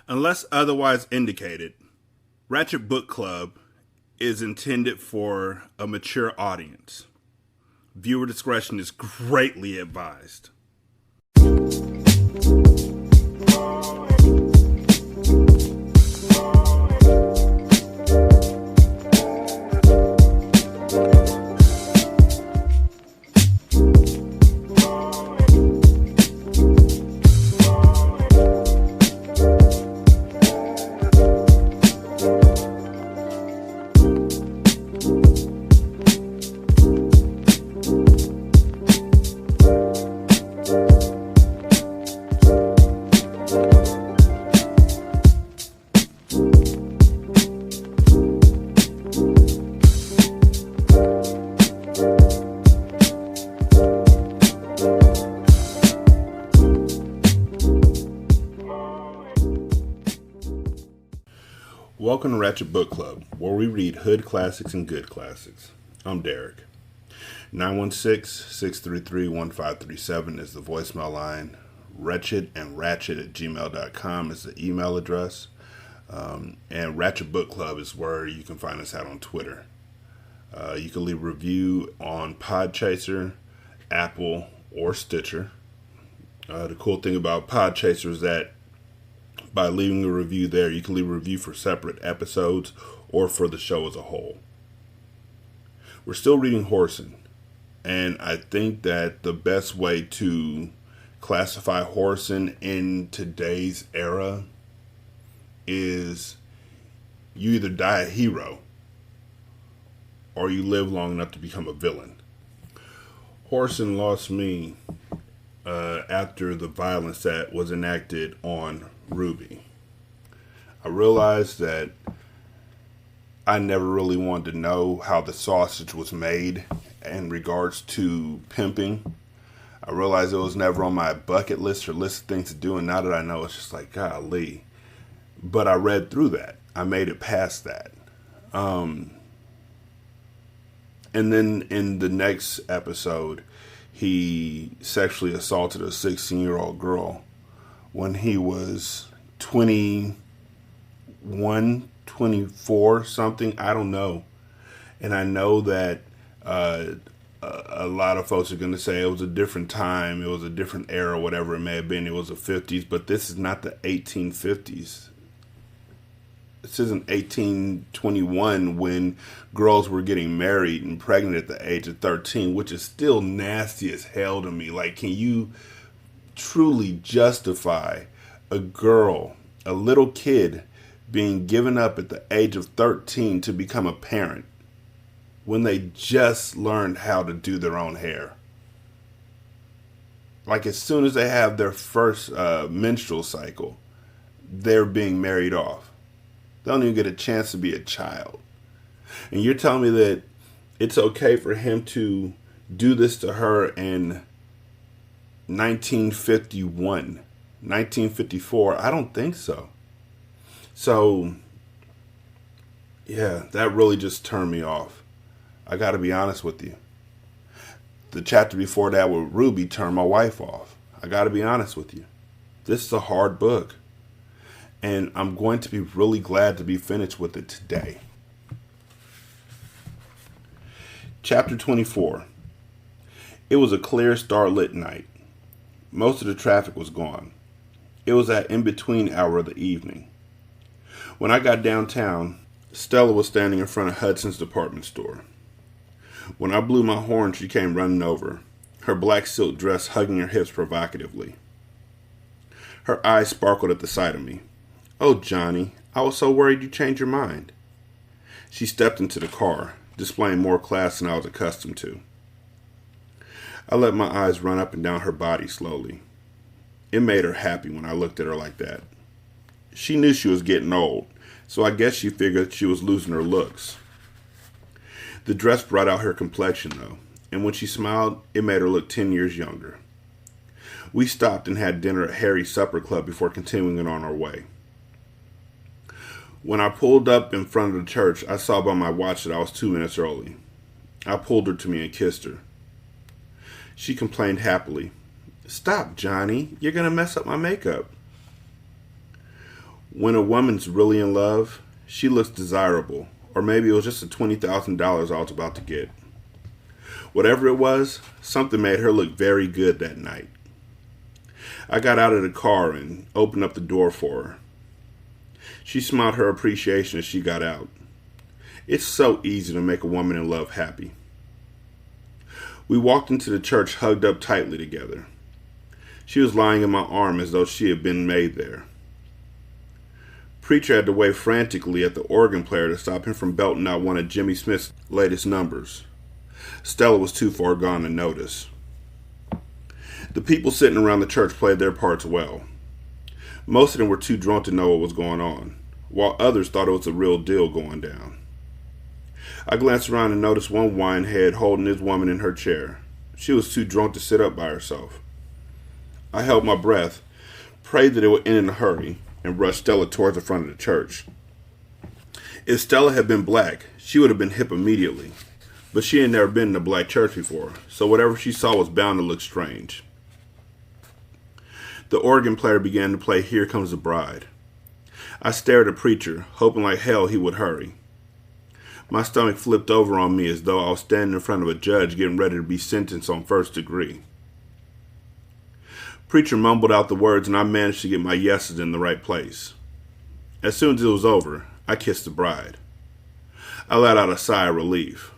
Unless otherwise indicated, Ratchet Book Club is intended for a mature audience. Viewer discretion is greatly advised. Welcome to Ratchet Book Club, where we read hood classics and good classics. I'm Derek. 916-633-1537 is the voicemail line. Ratchet at gmail.com is the email address. And Ratchet Book Club is where you can find us out on Twitter. You can leave a review on Podchaser, Apple, or Stitcher. The cool thing about Podchaser is that by leaving a review there, you can leave a review for separate episodes or for the show as a whole. We're still reading Whoreson, and I think that the best way to classify Whoreson in today's era is you either die a hero or you live long enough to become a villain. Whoreson lost me after the violence that was enacted on Ruby. I realized that I never really wanted to know how the sausage was made in regards to pimping. I realized it was never on my bucket list or list of things to do, and now that I know, it's just like, golly. But I read through that. I made it past that. And then in the next episode, he sexually assaulted a 16-year-old girl when he was 21, 24, something. I don't know. And I know that a lot of folks are going to say it was a different time. It was a different era, whatever it may have been. It was the 50s, but this is not the 1850s. This isn't 1821 when girls were getting married and pregnant at the age of 13, which is still nasty as hell to me. Like, can you truly justify a girl, a little kid, being given up at the age of 13 to become a parent when they just learned how to do their own hair? Like, as soon as they have their first menstrual cycle, they're being married off. They don't even get a chance to be a child. And you're telling me that it's okay for him to do this to her in 1951, 1954? I don't think so. So, yeah, that really just turned me off. I got to be honest with you. The chapter before that with Ruby turned my wife off. I got to be honest with you. This is a hard book. And I'm going to be really glad to be finished with it today. Chapter 24. It was a clear, starlit night. Most of the traffic was gone. It was that in-between hour of the evening. When I got downtown, Stella was standing in front of Hudson's department store. When I blew my horn, she came running over, her black silk dress hugging her hips provocatively. Her eyes sparkled at the sight of me. "Oh, Johnny, I was so worried you changed your mind." She stepped into the car, displaying more class than I was accustomed to. I let my eyes run up and down her body slowly. It made her happy when I looked at her like that. She knew she was getting old, so I guess she figured she was losing her looks. The dress brought out her complexion, though, and when she smiled, it made her look 10 years younger. We stopped and had dinner at Harry's Supper Club before continuing on our way. When I pulled up in front of the church, I saw by my watch that I was 2 minutes early. I pulled her to me and kissed her. She complained happily, "Stop, Johnny. You're going to mess up my makeup." When a woman's really in love, she looks desirable, or maybe it was just the $20,000 I was about to get. Whatever it was, something made her look very good that night. I got out of the car and opened up the door for her. She smiled her appreciation as she got out. It's so easy to make a woman in love happy. We walked into the church hugged up tightly together. She was lying in my arm as though she had been made there. Preacher had to wave frantically at the organ player to stop him from belting out one of Jimmy Smith's latest numbers. Stella was too far gone to notice. The people sitting around the church played their parts well. Most of them were too drunk to know what was going on, while others thought it was a real deal going down. I glanced around and noticed one winehead holding his woman in her chair. She was too drunk to sit up by herself. I held my breath, prayed that it would end in a hurry, and rushed Stella towards the front of the church. If Stella had been black, she would have been hip immediately, but she had never been in a black church before, so whatever she saw was bound to look strange. The organ player began to play Here Comes the Bride. I stared at Preacher, hoping like hell he would hurry. My stomach flipped over on me as though I was standing in front of a judge getting ready to be sentenced on first degree. Preacher mumbled out the words and I managed to get my yeses in the right place. As soon as it was over, I kissed the bride. I let out a sigh of relief.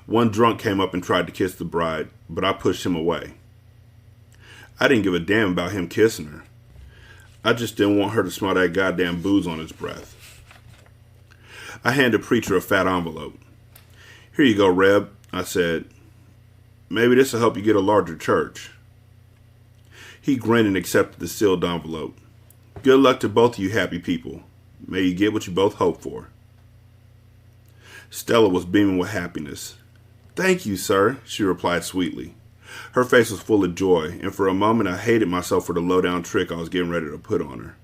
One drunk came up and tried to kiss the bride, but I pushed him away. I didn't give a damn about him kissing her. I just didn't want her to smell that goddamn booze on his breath. I handed Preacher a fat envelope. Here you go, Reb, I said. Maybe this will help you get a larger church. He grinned and accepted the sealed envelope. Good luck to both of you happy people. May you get what you both hope for. Stella was beaming with happiness. Thank you, sir, she replied sweetly. Her face was full of joy, and for a moment I hated myself for the low-down trick I was getting ready to put on her.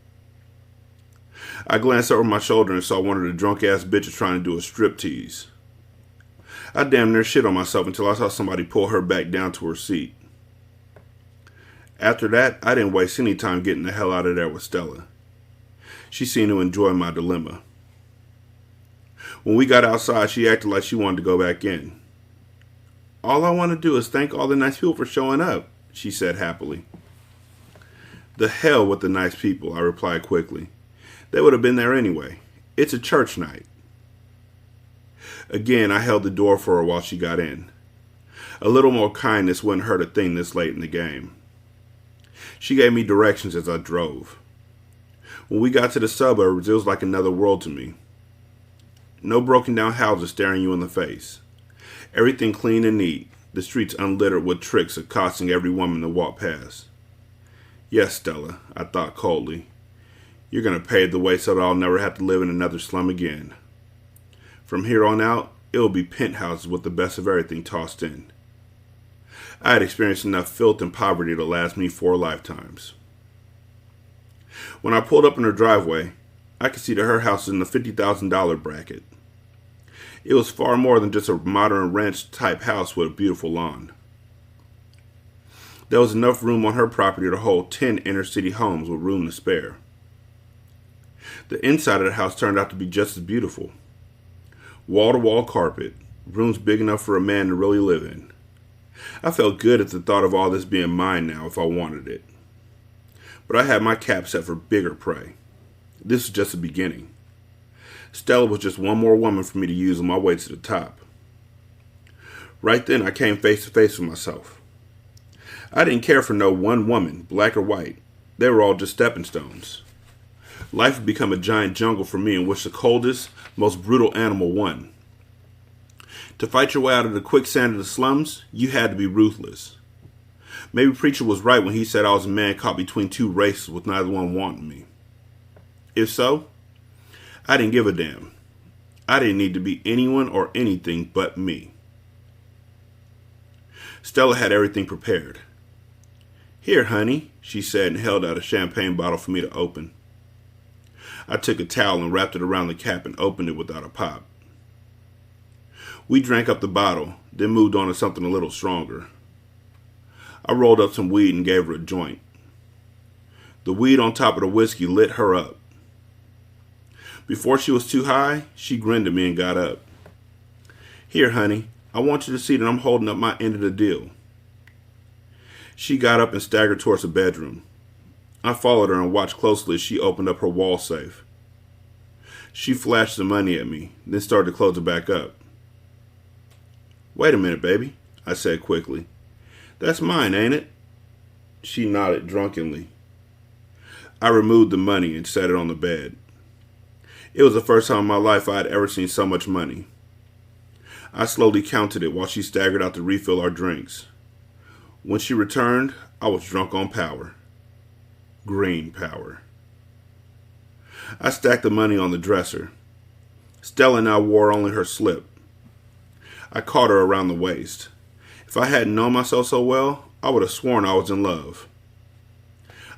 I glanced over my shoulder and saw one of the drunk-ass bitches trying to do a striptease. I damn near shit on myself until I saw somebody pull her back down to her seat. After that, I didn't waste any time getting the hell out of there with Stella. She seemed to enjoy my dilemma. When we got outside, she acted like she wanted to go back in. All I want to do is thank all the nice people for showing up, she said happily. The hell with the nice people, I replied quickly. They would have been there anyway. It's a church night. Again, I held the door for her while she got in. A little more kindness wouldn't hurt a thing this late in the game. She gave me directions as I drove. When we got to the suburbs, it was like another world to me. No broken down houses staring you in the face. Everything clean and neat, the streets unlittered with tricks accosting every woman that walked past. Yes, Stella, I thought coldly. You're going to pave the way so that I'll never have to live in another slum again. From here on out, it will be penthouses with the best of everything tossed in. I had experienced enough filth and poverty to last me 4 lifetimes. When I pulled up in her driveway, I could see that her house was in the $50,000 bracket. It was far more than just a modern ranch-type house with a beautiful lawn. There was enough room on her property to hold 10 inner-city homes with room to spare. The inside of the house turned out to be just as beautiful. Wall-to-wall carpet, rooms big enough for a man to really live in. I felt good at the thought of all this being mine now if I wanted it. But I had my cap set for bigger prey. This was just the beginning. Stella was just one more woman for me to use on my way to the top. Right then, I came face to face with myself. I didn't care for no one woman, black or white. They were all just stepping stones. Life had become a giant jungle for me in which the coldest, most brutal animal won. To fight your way out of the quicksand of the slums, you had to be ruthless. Maybe Preacher was right when he said I was a man caught between two races with neither one wanting me. If so, I didn't give a damn. I didn't need to be anyone or anything but me. Stella had everything prepared. Here, honey, she said and held out a champagne bottle for me to open. I took a towel and wrapped it around the cap and opened it without a pop. We drank up the bottle, then moved on to something a little stronger. I rolled up some weed and gave her a joint. The weed on top of the whiskey lit her up. Before she was too high, she grinned at me and got up. Here, honey, I want you to see that I'm holding up my end of the deal. She got up and staggered towards the bedroom. I followed her and watched closely as she opened up her wall safe. She flashed the money at me, then started to close it back up. Wait a minute, baby, I said quickly. That's mine, ain't it? She nodded drunkenly. I removed the money and set it on the bed. It was the first time in my life I had ever seen so much money. I slowly counted it while she staggered out to refill our drinks. When she returned, I was drunk on power. Green power. I stacked the money on the dresser. Stella now wore only her slip. I caught her around the waist. If I hadn't known myself so well, I would have sworn I was in love.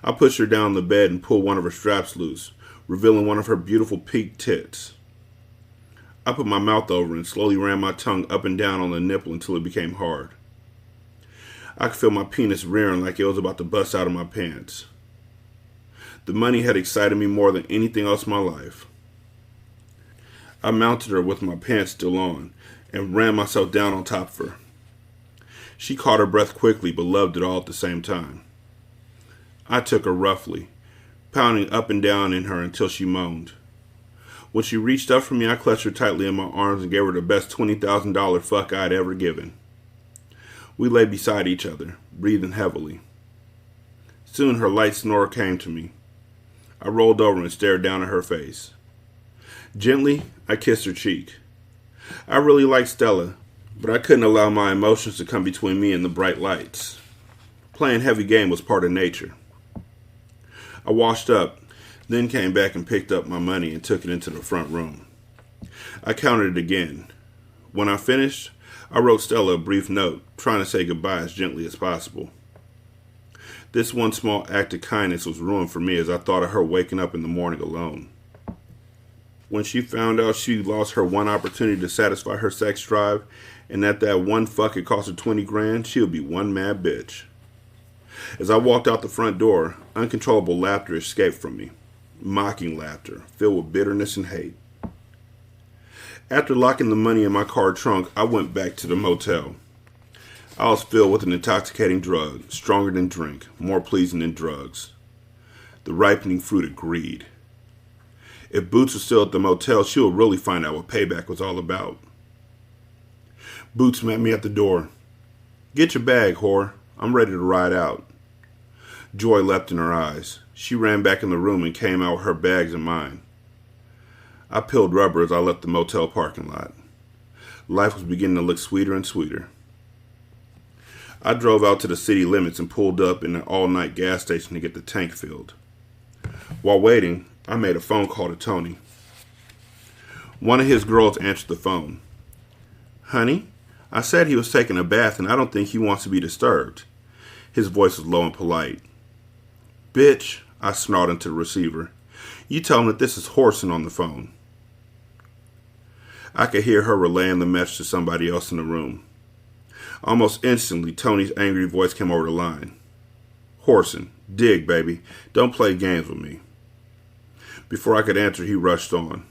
I pushed her down the bed and pulled one of her straps loose, revealing one of her beautiful pink tits. I put my mouth over and slowly ran my tongue up and down on the nipple until it became hard. I could feel my penis rearing like it was about to bust out of my pants. The money had excited me more than anything else in my life. I mounted her with my pants still on and ran myself down on top of her. She caught her breath quickly but loved it all at the same time. I took her roughly, pounding up and down in her until she moaned. When she reached up for me, I clutched her tightly in my arms and gave her the best $20,000 fuck I'd ever given. We lay beside each other, breathing heavily. Soon her light snore came to me. I rolled over and stared down at her face. Gently, I kissed her cheek. I really liked Stella, but I couldn't allow my emotions to come between me and the bright lights. Playing heavy game was part of nature. I washed up, then came back and picked up my money and took it into the front room. I counted it again. When I finished, I wrote Stella a brief note, trying to say goodbye as gently as possible. This one small act of kindness was ruined for me as I thought of her waking up in the morning alone. When she found out she lost her one opportunity to satisfy her sex drive, and that one fuck had cost her 20 grand, she would be one mad bitch. As I walked out the front door, uncontrollable laughter escaped from me. Mocking laughter, filled with bitterness and hate. After locking the money in my car trunk, I went back to the motel. I was filled with an intoxicating drug, stronger than drink, more pleasing than drugs. The ripening fruit of greed. If Boots was still at the motel, she would really find out what payback was all about. Boots met me at the door. Get your bag, whore. I'm ready to ride out. Joy leapt in her eyes. She ran back in the room and came out with her bags and mine. I peeled rubber as I left the motel parking lot. Life was beginning to look sweeter and sweeter. I drove out to the city limits and pulled up in an all-night gas station to get the tank filled. While waiting, I made a phone call to Tony. One of his girls answered the phone. Honey, I said he was taking a bath and I don't think he wants to be disturbed. His voice was low and polite. Bitch, I snarled into the receiver. You tell him that this is Whoreson on the phone. I could hear her relaying the message to somebody else in the room. Almost instantly, Tony's angry voice came over the line. Whoreson, dig, baby. Don't play games with me. Before I could answer, he rushed on.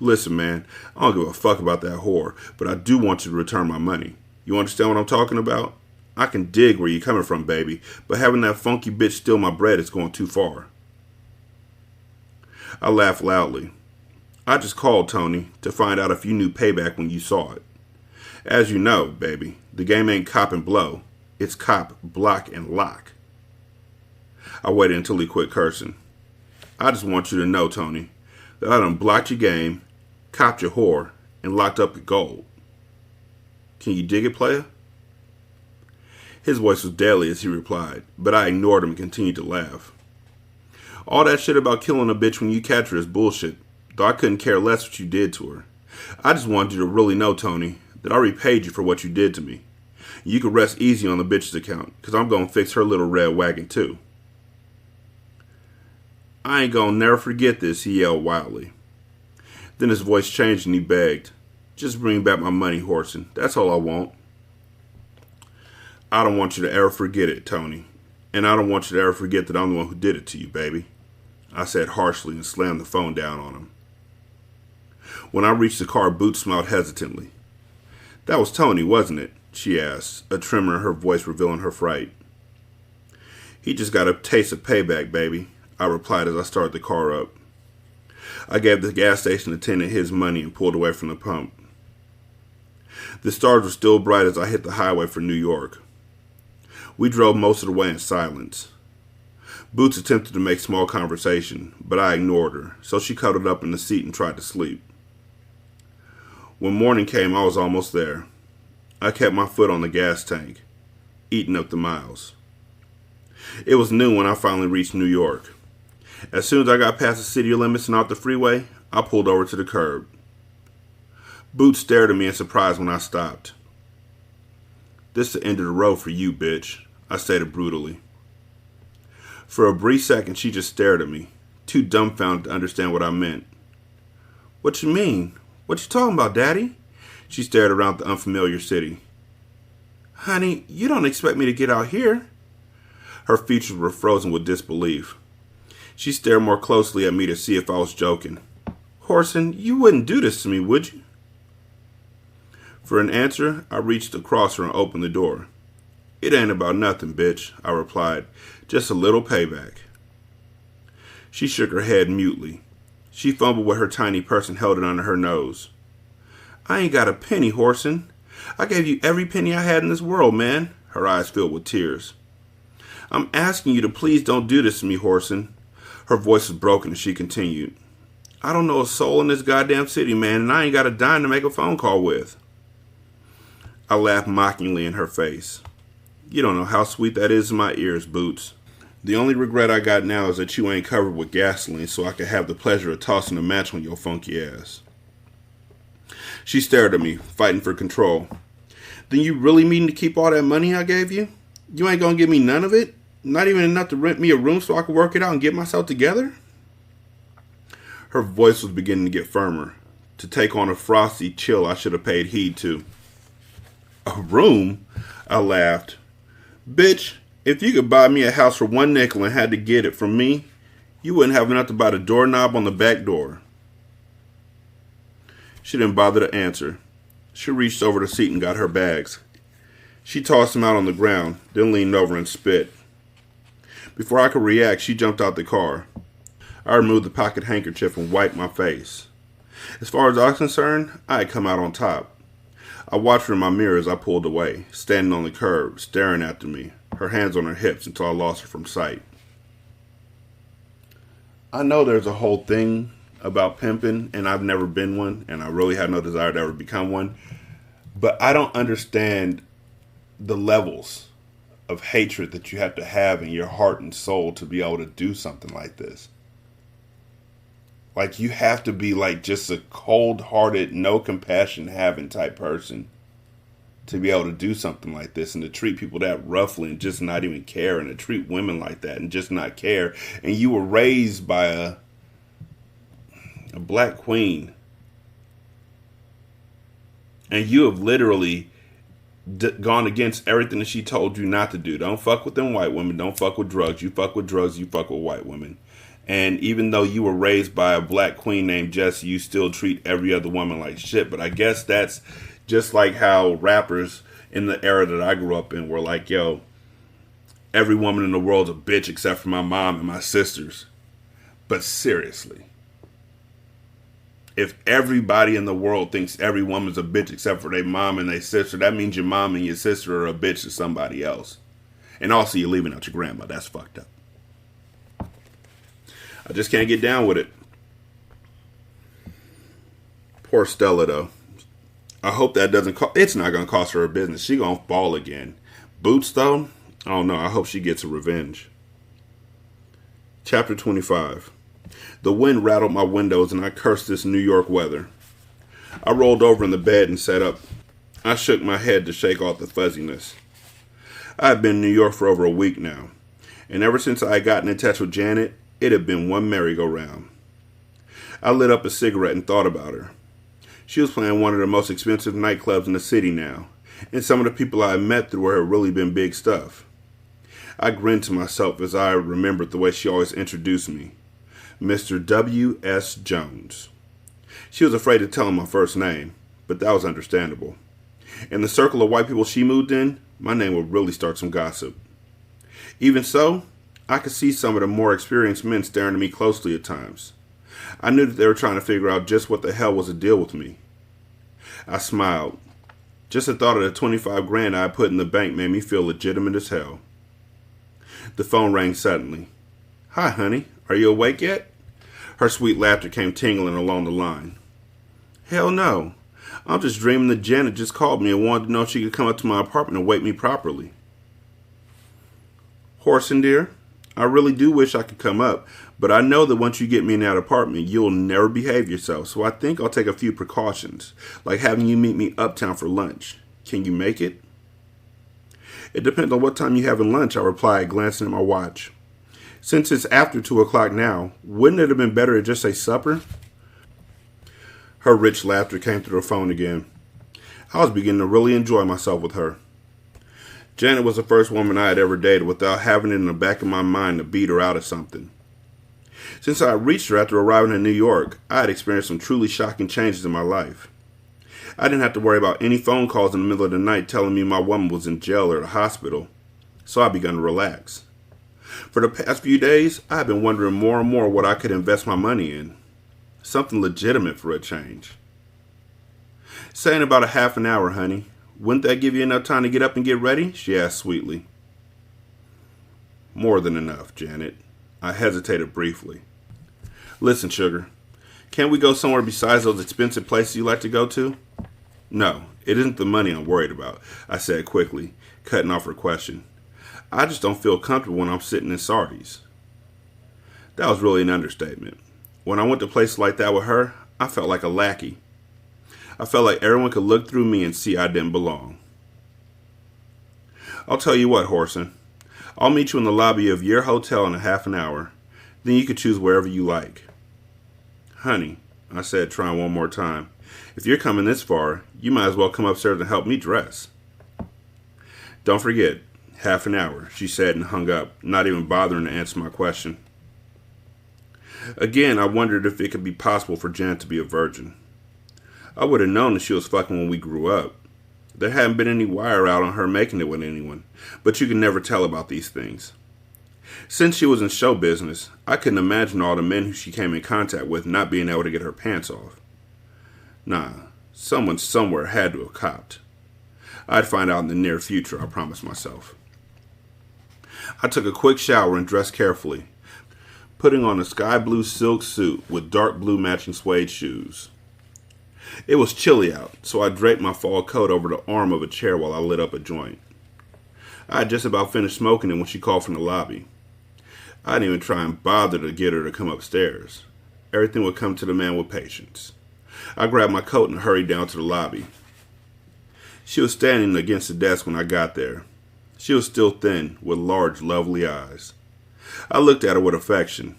Listen, man, I don't give a fuck about that whore, but I do want you to return my money. You understand what I'm talking about? I can dig where you're coming from, baby, but having that funky bitch steal my bread is going too far. I laughed loudly. I just called, Tony, to find out if you knew payback when you saw it. As you know, baby, the game ain't cop and blow. It's cop, block, and lock. I waited until he quit cursing. I just want you to know, Tony, that I done blocked your game, copped your whore, and locked up your gold. Can you dig it, player? His voice was deadly as he replied, but I ignored him and continued to laugh. All that shit about killing a bitch when you catch her is bullshit, though I couldn't care less what you did to her. I just wanted you to really know, Tony, that I repaid you for what you did to me. You can rest easy on the bitch's account, because I'm going to fix her little red wagon too. I ain't going to never forget this, he yelled wildly. Then his voice changed and he begged, just bring back my money, Whoreson. That's all I want. I don't want you to ever forget it, Tony. And I don't want you to ever forget that I'm the one who did it to you, baby. I said harshly and slammed the phone down on him. When I reached the car, Boots smiled hesitantly. "That was Tony, wasn't it?" she asked, a tremor in her voice revealing her fright. "He just got a taste of payback, baby," I replied as I started the car up. I gave the gas station attendant his money and pulled away from the pump. The stars were still bright as I hit the highway for New York. We drove most of the way in silence. Boots attempted to make small conversation, but I ignored her, so she cuddled up in the seat and tried to sleep. When morning came, I was almost there. I kept my foot on the gas tank, eating up the miles. It was noon when I finally reached New York. As soon as I got past the city limits and off the freeway, I pulled over to the curb. Boots stared at me in surprise when I stopped. "This is the end of the road for you, bitch," I stated brutally. For a brief second, she just stared at me, too dumbfounded to understand what I meant. "What you mean? What you talking about, Daddy?" She stared around the unfamiliar city. "Honey, you don't expect me to get out here?" Her features were frozen with disbelief. She stared more closely at me to see if I was joking. "Whoreson, you wouldn't do this to me, would you?" For an answer, I reached across her and opened the door. "It ain't about nothing, bitch," I replied. "Just a little payback." She shook her head mutely. She fumbled with her tiny purse and held it under her nose. "I ain't got a penny, Whoreson. I gave you every penny I had in this world, man." Her eyes filled with tears. "I'm asking you to please don't do this to me, Whoreson." Her voice was broken as she continued. "I don't know a soul in this goddamn city, man, and I ain't got a dime to make a phone call with." I laughed mockingly in her face. "You don't know how sweet that is in my ears, Boots. The only regret I got now is that you ain't covered with gasoline so I could have the pleasure of tossing a match on your funky ass." She stared at me, fighting for control. "Then you really mean to keep all that money I gave you? You ain't gonna give me none of it? Not even enough to rent me a room so I could work it out and get myself together?" Her voice was beginning to get firmer, to take on a frosty chill I should have paid heed to. "A room?" I laughed. "Bitch, if you could buy me a house for $1 and had to get it from me, you wouldn't have enough to buy the doorknob on the back door." She didn't bother to answer. She reached over the seat and got her bags. She tossed them out on the ground, then leaned over and spit. Before I could react, she jumped out the car. I removed the pocket handkerchief and wiped my face. As far as I was concerned, I had come out on top. I watched her in my mirror as I pulled away, standing on the curb, staring after me, her hands on her hips until I lost her from sight. I know there's a whole thing about pimping, and I've never been one, and I really have no desire to ever become one, but I don't understand the levels of hatred that you have to have in your heart and soul to be able to do something like this. Like, you have to be like just a cold-hearted, no compassion having type person to be able to do something like this and to treat people that roughly and just not even care, and to treat women like that and just not care. And you were raised by a black queen, and you have literally gone against everything that she told you not to do. Don't fuck with them white women. Don't fuck with drugs. You fuck with drugs, you fuck with white women. And even though you were raised by a black queen named Jessie, you still treat every other woman like shit. But I guess that's just like how rappers in the era that I grew up in were like, yo, every woman in the world's a bitch except for my mom and my sisters. But seriously, if everybody in the world thinks every woman's a bitch except for their mom and their sister, that means your mom and your sister are a bitch to somebody else. And also you're leaving out your grandma. That's fucked up. I just can't get down with it. Poor Stella, though. I hope that doesn't it's not going to cost her business. She going to fall again. Boots, though, I don't know. I hope she gets a revenge. Chapter 25. The wind rattled my windows and I cursed this New York weather. I rolled over in the bed and sat up. I shook my head to shake off the fuzziness. I had been in New York for over a week now, and ever since I had gotten in touch with Janet, it had been one merry-go-round. I lit up a cigarette and thought about her. She was playing one of the most expensive nightclubs in the city now, and some of the people I had met through her had really been big stuff. I grinned to myself as I remembered the way she always introduced me. Mr. W.S. Jones. She was afraid to tell him my first name, but that was understandable. In the circle of white people she moved in, my name would really start some gossip. Even so, I could see some of the more experienced men staring at me closely at times. I knew that they were trying to figure out just what the hell was the deal with me. I smiled. Just the thought of the 25 grand I had put in the bank made me feel legitimate as hell. The phone rang suddenly. "Hi, honey. Are you awake yet?" Her sweet laughter came tingling along the line. "Hell no. I'm just dreaming that Janet just called me and wanted to know if she could come up to my apartment and wake me properly." "Whoreson, dear, I really do wish I could come up, but I know that once you get me in that apartment, you'll never behave yourself, so I think I'll take a few precautions, like having you meet me uptown for lunch. Can you make it?" "It depends on what time you having lunch," I replied, glancing at my watch. "Since it's after 2 o'clock now, wouldn't it have been better to just say supper?" Her rich laughter came through the phone again. I was beginning to really enjoy myself with her. Janet was the first woman I had ever dated without having it in the back of my mind to beat her out of something. Since I had reached her after arriving in New York, I had experienced some truly shocking changes in my life. I didn't have to worry about any phone calls in the middle of the night telling me my woman was in jail or the hospital, so I began to relax. For the past few days, I had been wondering more and more what I could invest my money in. Something legitimate for a change. "Say in about a half an hour, honey. Wouldn't that give you enough time to get up and get ready?" she asked sweetly. "More than enough, Janet." I hesitated briefly. "Listen, sugar, can't we go somewhere besides those expensive places you like to go to?" "No, it isn't the money I'm worried about," I said quickly, cutting off her question. "I just don't feel comfortable when I'm sitting in Sardi's." That was really an understatement. When I went to places like that with her, I felt like a lackey. I felt like everyone could look through me and see I didn't belong. "I'll tell you what, Whoreson. I'll meet you in the lobby of your hotel in a half an hour. Then you can choose wherever you like." "Honey," I said, trying one more time, "if you're coming this far, you might as well come upstairs and help me dress." "Don't forget, half an hour," she said and hung up, not even bothering to answer my question. Again, I wondered if it could be possible for Janet to be a virgin. I would have known that she was fucking when we grew up. There hadn't been any wire out on her making it with anyone, but you can never tell about these things. Since she was in show business, I couldn't imagine all the men who she came in contact with not being able to get her pants off. Nah, someone somewhere had to have copped. I'd find out in the near future, I promised myself. I took a quick shower and dressed carefully, putting on a sky blue silk suit with dark blue matching suede shoes. It was chilly out, so I draped my fall coat over the arm of a chair while I lit up a joint. I had just about finished smoking it when she called from the lobby. I didn't even try and bother to get her to come upstairs. Everything would come to the man with patience. I grabbed my coat and hurried down to the lobby. She was standing against the desk when I got there. She was still thin, with large, lovely eyes. I looked at her with affection.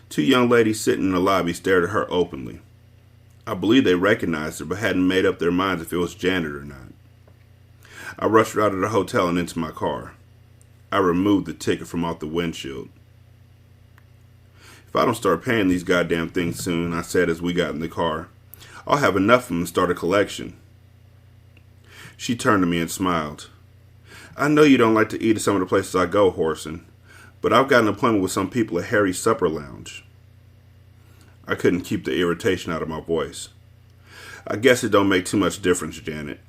Two young ladies sitting in the lobby stared at her openly. I believe they recognized her, but hadn't made up their minds if it was Janet or not. I rushed her out of the hotel and into my car. I removed the ticket from off the windshield. "If I don't start paying these goddamn things soon," I said as we got in the car, "I'll have enough of them to start a collection." She turned to me and smiled. "I know you don't like to eat at some of the places I go, Whoreson, but I've got an appointment with some people at Harry's Supper Lounge." I couldn't keep the irritation out of my voice. "I guess it don't make too much difference, Janet."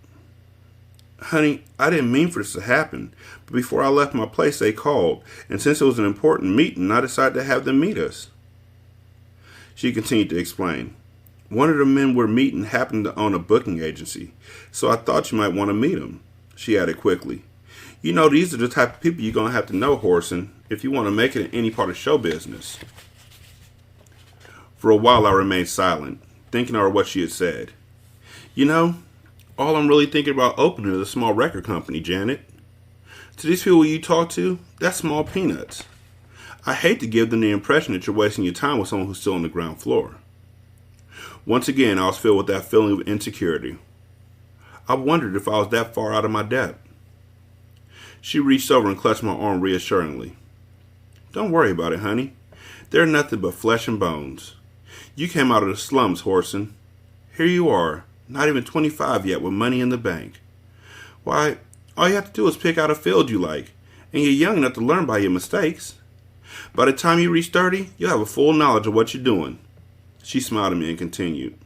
"Honey, I didn't mean for this to happen, but before I left my place they called, and since it was an important meeting, I decided to have them meet us." She continued to explain. "One of the men we're meeting happened to own a booking agency, so I thought you might want to meet him." She added quickly, "You know, these are the type of people you're going to have to know, Whoreson, if you want to make it in any part of show business." For a while I remained silent, thinking over what she had said. "You know, all I'm really thinking about opening is a small record company, Janet. To these people you talk to, that's small peanuts. I hate to give them the impression that you're wasting your time with someone who's still on the ground floor." Once again, I was filled with that feeling of insecurity. I wondered if I was that far out of my depth. She reached over and clutched my arm reassuringly. "Don't worry about it, honey. They're nothing but flesh and bones. You came out of the slums, Whoreson. Here you are, not even 25 yet, with money in the bank. Why, all you have to do is pick out a field you like, and you're young enough to learn by your mistakes. By the time you reach 30, you'll have a full knowledge of what you're doing. She smiled at me and continued.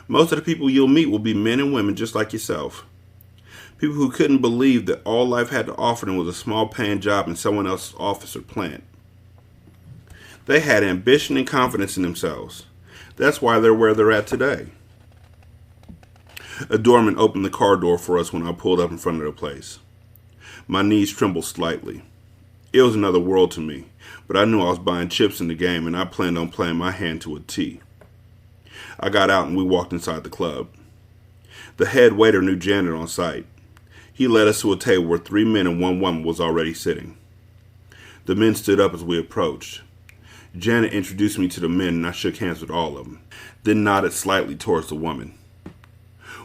Most of the people you'll meet will be men and women just like yourself. People who couldn't believe that all life had to offer them was a small paying job in someone else's office or plant. They had ambition and confidence in themselves. That's why they're where they're at today. A doorman opened the car door for us when I pulled up in front of the place. My knees trembled slightly. It was another world to me, but I knew I was buying chips in the game and I planned on playing my hand to a T. I got out and we walked inside the club. The head waiter knew Janet on sight. He led us to a table where 3 men and 1 woman was already sitting. The men stood up as we approached. Janet introduced me to the men and I shook hands with all of them, then nodded slightly towards the woman.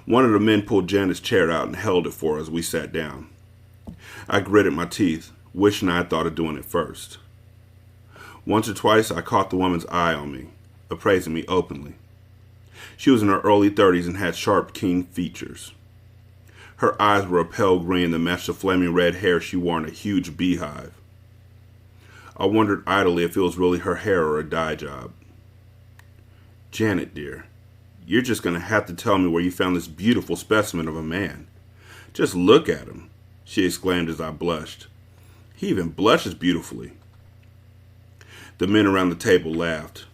One of the men pulled Janet's chair out and held it for us as we sat down. I gritted my teeth, wishing I had thought of doing it first. Once or twice I caught the woman's eye on me, appraising me openly. She was in her early 30s and had sharp, keen features. Her eyes were a pale green that matched the flaming red hair she wore in a huge beehive. I wondered idly if it was really her hair or a dye job. Janet, dear, you're just going to have to tell me where you found this beautiful specimen of a man. Just look at him, she exclaimed as I blushed. He even blushes beautifully. The men around the table laughed.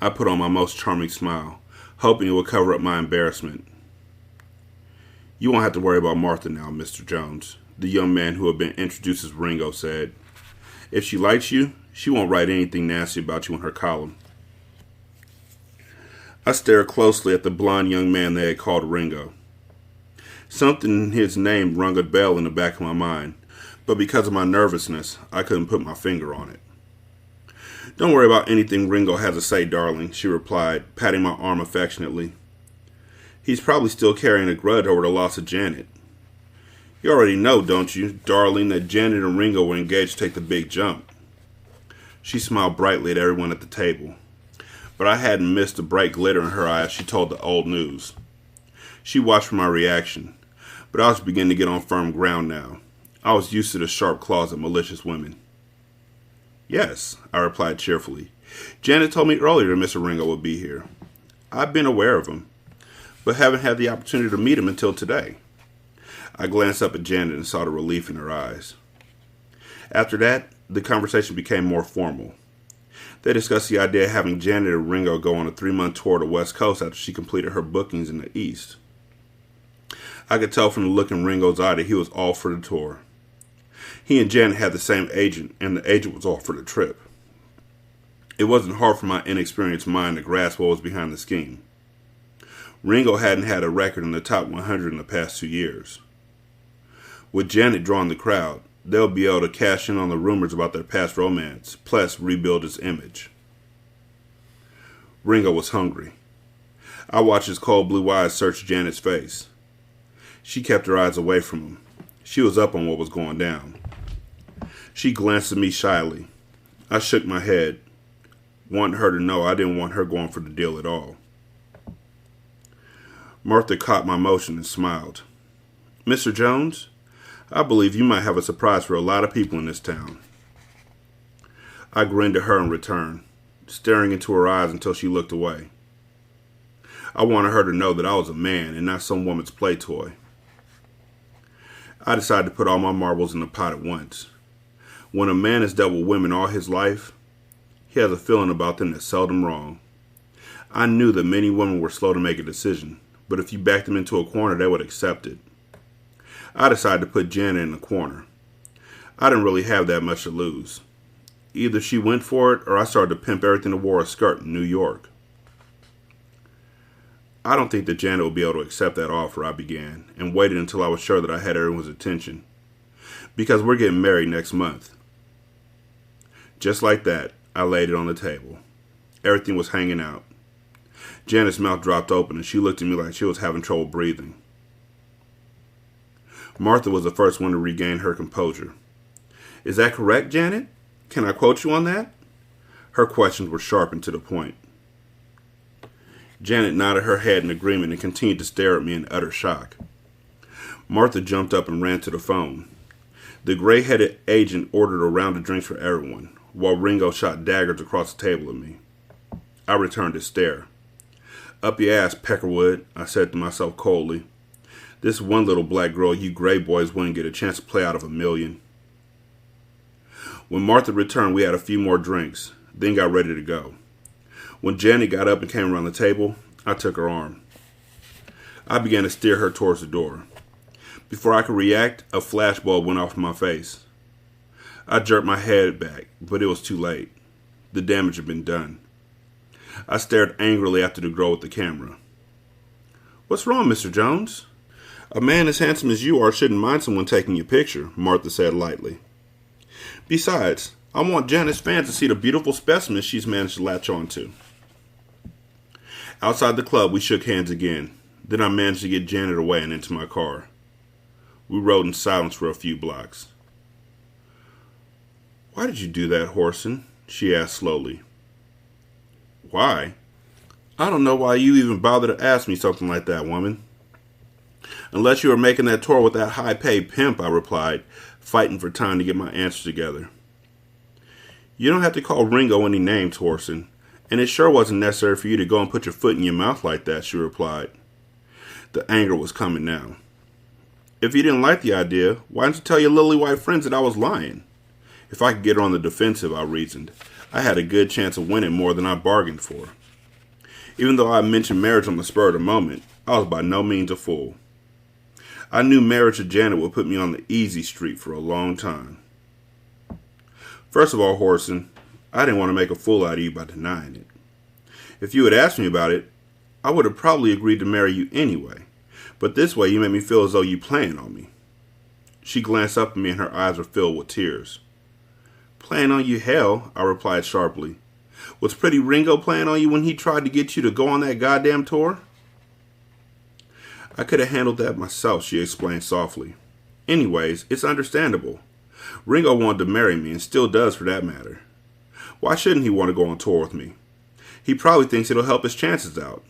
I put on my most charming smile, hoping it would cover up my embarrassment. You won't have to worry about Martha now, Mr. Jones, the young man who had been introduced as Ringo said. If she likes you, she won't write anything nasty about you in her column. I stared closely at the blond young man they had called Ringo. Something in his name rung a bell in the back of my mind, but because of my nervousness, I couldn't put my finger on it. Don't worry about anything Ringo has to say, darling, she replied, patting my arm affectionately. He's probably still carrying a grudge over the loss of Janet. You already know, don't you, darling, that Janet and Ringo were engaged to take the big jump. She smiled brightly at everyone at the table, but I hadn't missed the bright glitter in her eye as she told the old news. She watched for my reaction, but I was beginning to get on firm ground now. I was used to the sharp claws of malicious women. Yes, I replied cheerfully. Janet told me earlier that Mr. Ringo would be here. I've been aware of him, but haven't had the opportunity to meet him until today. I glanced up at Janet and saw the relief in her eyes. After that, the conversation became more formal. They discussed the idea of having Janet and Ringo go on a 3-month tour to the West Coast after she completed her bookings in the East. I could tell from the look in Ringo's eye that he was all for the tour. He and Janet had the same agent, and the agent was all for the trip. It wasn't hard for my inexperienced mind to grasp what was behind the scheme. Ringo hadn't had a record in the top 100 in the past 2 years. With Janet drawing the crowd, they'll be able to cash in on the rumors about their past romance, plus rebuild his image. Ringo was hungry. I watched his cold blue eyes search Janet's face. She kept her eyes away from him. She was up on what was going down. She glanced at me shyly. I shook my head, wanting her to know I didn't want her going for the deal at all. Martha caught my motion and smiled. Mr. Jones, I believe you might have a surprise for a lot of people in this town. I grinned at her in return, staring into her eyes until she looked away. I wanted her to know that I was a man and not some woman's play toy. I decided to put all my marbles in the pot at once. When a man has dealt with women all his life, he has a feeling about them that's seldom wrong. I knew that many women were slow to make a decision, but if you backed them into a corner, they would accept it. I decided to put Janet in the corner. I didn't really have that much to lose. Either she went for it, or I started to pimp everything that wore a skirt in New York. I don't think that Janet would be able to accept that offer, I began, and waited until I was sure that I had everyone's attention. Because we're getting married next month. Just like that, I laid it on the table. Everything was hanging out. Janet's mouth dropped open, and she looked at me like she was having trouble breathing. Martha was the first one to regain her composure. Is that correct, Janet? Can I quote you on that? Her questions were sharp and to the point. Janet nodded her head in agreement and continued to stare at me in utter shock. Martha jumped up and ran to the phone. The gray-headed agent ordered a round of drinks for everyone, while Ringo shot daggers across the table at me. I returned his stare. Up your ass, Peckerwood, I said to myself coldly. This one little black girl you gray boys wouldn't get a chance to play out of a million. When Martha returned, we had a few more drinks, then got ready to go. When Janet got up and came around the table, I took her arm. I began to steer her towards the door. Before I could react, a flashbulb went off in my face. I jerked my head back, but it was too late. The damage had been done. I stared angrily after the girl with the camera. What's wrong, Mr. Jones? A man as handsome as you are shouldn't mind someone taking your picture, Martha said lightly. Besides, I want Janet's fans to see the beautiful specimen she's managed to latch onto. Outside the club, we shook hands again. Then I managed to get Janet away and into my car. We rode in silence for a few blocks. Why did you do that, Whoreson? She asked slowly. Why? I don't know why you even bothered to ask me something like that, woman. Unless you were making that tour with that high-paid pimp, I replied, fighting for time to get my answers together. You don't have to call Ringo any names, Whoreson, and it sure wasn't necessary for you to go and put your foot in your mouth like that, she replied. The anger was coming now. If you didn't like the idea, why didn't you tell your lily-white friends that I was lying? If I could get her on the defensive, I reasoned, I had a good chance of winning more than I bargained for. Even though I mentioned marriage on the spur of the moment, I was by no means a fool. I knew marriage to Janet would put me on the easy street for a long time. First of all, Whoreson, I didn't want to make a fool out of you by denying it. If you had asked me about it, I would have probably agreed to marry you anyway. But this way you made me feel as though you planned on me. She glanced up at me and her eyes were filled with tears. Playing on you, hell, I replied sharply. Was Pretty Ringo playing on you when he tried to get you to go on that goddamn tour? I could have handled that myself, she explained softly. Anyways, it's understandable. Ringo wanted to marry me and still does for that matter. Why shouldn't he want to go on tour with me? He probably thinks it'll help his chances out.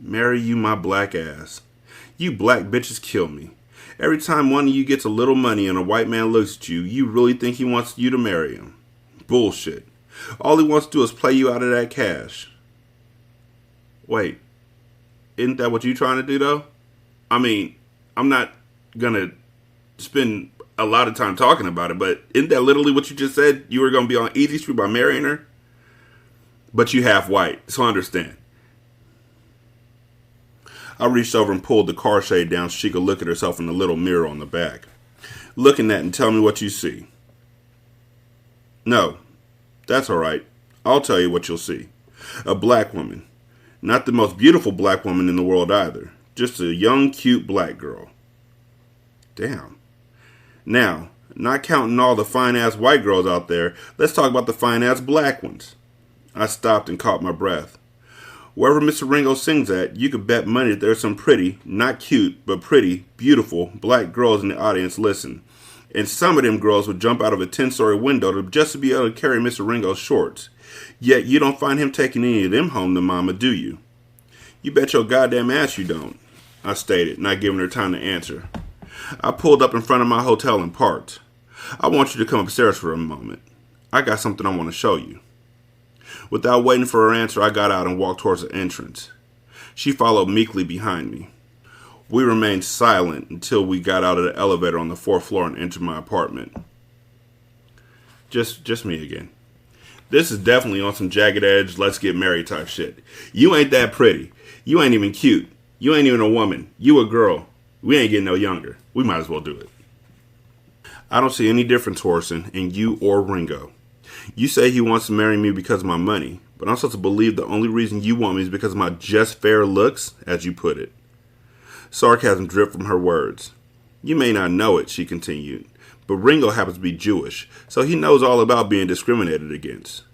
Marry you, my black ass. You black bitches kill me. Every time one of you gets a little money and a white man looks at you, you really think he wants you to marry him. Bullshit. All he wants to do is play you out of that cash. Wait, isn't that what you're trying to do, though? I mean, I'm not gonna spend a lot of time talking about it, but isn't that literally what you just said? You were gonna be on easy street by marrying her? But you half white, so I understand. I reached over and pulled the car shade down so she could look at herself in the little mirror on the back. Looking at and tell me what you see. No, that's all right. I'll tell you what you'll see. A black woman. Not the most beautiful black woman in the world either. Just a young, cute black girl. Damn. Now, not counting all the fine-ass white girls out there, let's talk about the fine-ass black ones. I stopped and caught my breath. Wherever Mr. Ringo sings at, you could bet money that there's some pretty, not cute, but pretty, beautiful, black girls in the audience listen. And some of them girls would jump out of a 10-story window just to be able to carry Mr. Ringo's shorts. Yet you don't find him taking any of them home to mama, do you? You bet your goddamn ass you don't, I stated, not giving her time to answer. I pulled up in front of my hotel and parked. I want you to come upstairs for a moment. I got something I want to show you. Without waiting for her answer, I got out and walked towards the entrance. She followed meekly behind me. We remained silent until we got out of the elevator on the 4th floor and entered my apartment. Just me again. This is definitely on some jagged edge, let's get married type shit. You ain't that pretty. You ain't even cute. You ain't even a woman. You a girl. We ain't getting no younger. We might as well do it. I don't see any difference, Whoreson, in you or Ringo. You say he wants to marry me because of my money, but I'm supposed to believe the only reason you want me is because of my just fair looks, as you put it. Sarcasm dripped from her words. You may not know it, she continued, but Ringo happens to be Jewish, so he knows all about being discriminated against.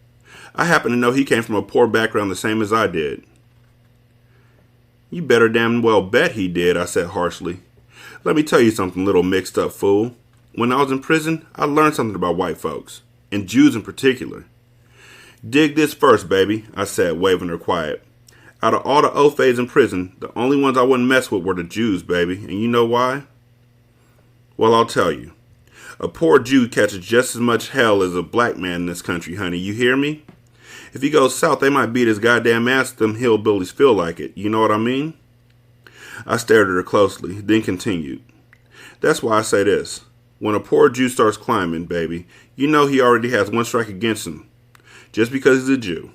I happen to know he came from a poor background the same as I did. You better damn well bet he did, I said harshly. Let me tell you something, little mixed up fool. When I was in prison, I learned something about white folks, and Jews in particular. Dig this first, baby, I said, waving her quiet. Out of all the Ofays in prison, the only ones I wouldn't mess with were the Jews, baby. And you know why? Well, I'll tell you. A poor Jew catches just as much hell as a black man in this country, honey. You hear me? If he goes south, they might beat his goddamn ass if them hillbillies feel like it. You know what I mean? I stared at her closely, then continued. That's why I say this. When a poor Jew starts climbing, baby, you know he already has one strike against him. Just because he's a Jew.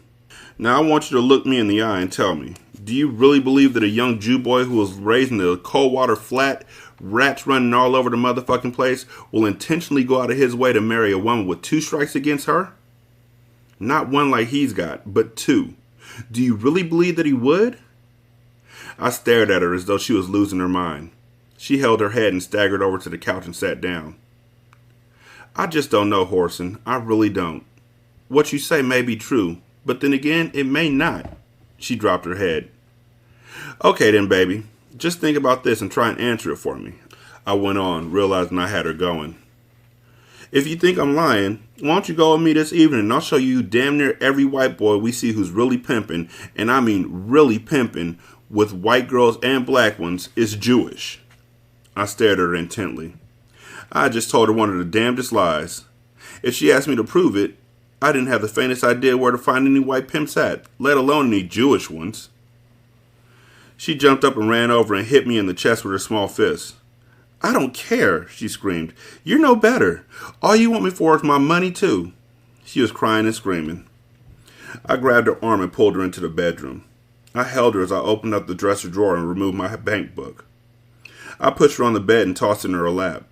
Now I want you to look me in the eye and tell me, do you really believe that a young Jew boy who was raised in the cold water flat, rats running all over the motherfucking place, will intentionally go out of his way to marry a woman with 2 strikes against her? Not one like he's got, but 2. Do you really believe that he would? I stared at her as though she was losing her mind. She held her head and staggered over to the couch and sat down. I just don't know, Whoreson. I really don't. What you say may be true, but then again, it may not. She dropped her head. Okay then, baby. Just think about this and try and answer it for me. I went on, realizing I had her going. If you think I'm lying, why don't you go with me this evening and I'll show you damn near every white boy we see who's really pimping, and I mean really pimping, with white girls and black ones, is Jewish. I stared at her intently. I just told her one of the damnedest lies. If she asked me to prove it, I didn't have the faintest idea where to find any white pimps at, let alone any Jewish ones. She jumped up and ran over and hit me in the chest with her small fist. I don't care, she screamed. You're no better. All you want me for is my money, too. She was crying and screaming. I grabbed her arm and pulled her into the bedroom. I held her as I opened up the dresser drawer and removed my bank book. I pushed her on the bed and tossed it in her lap.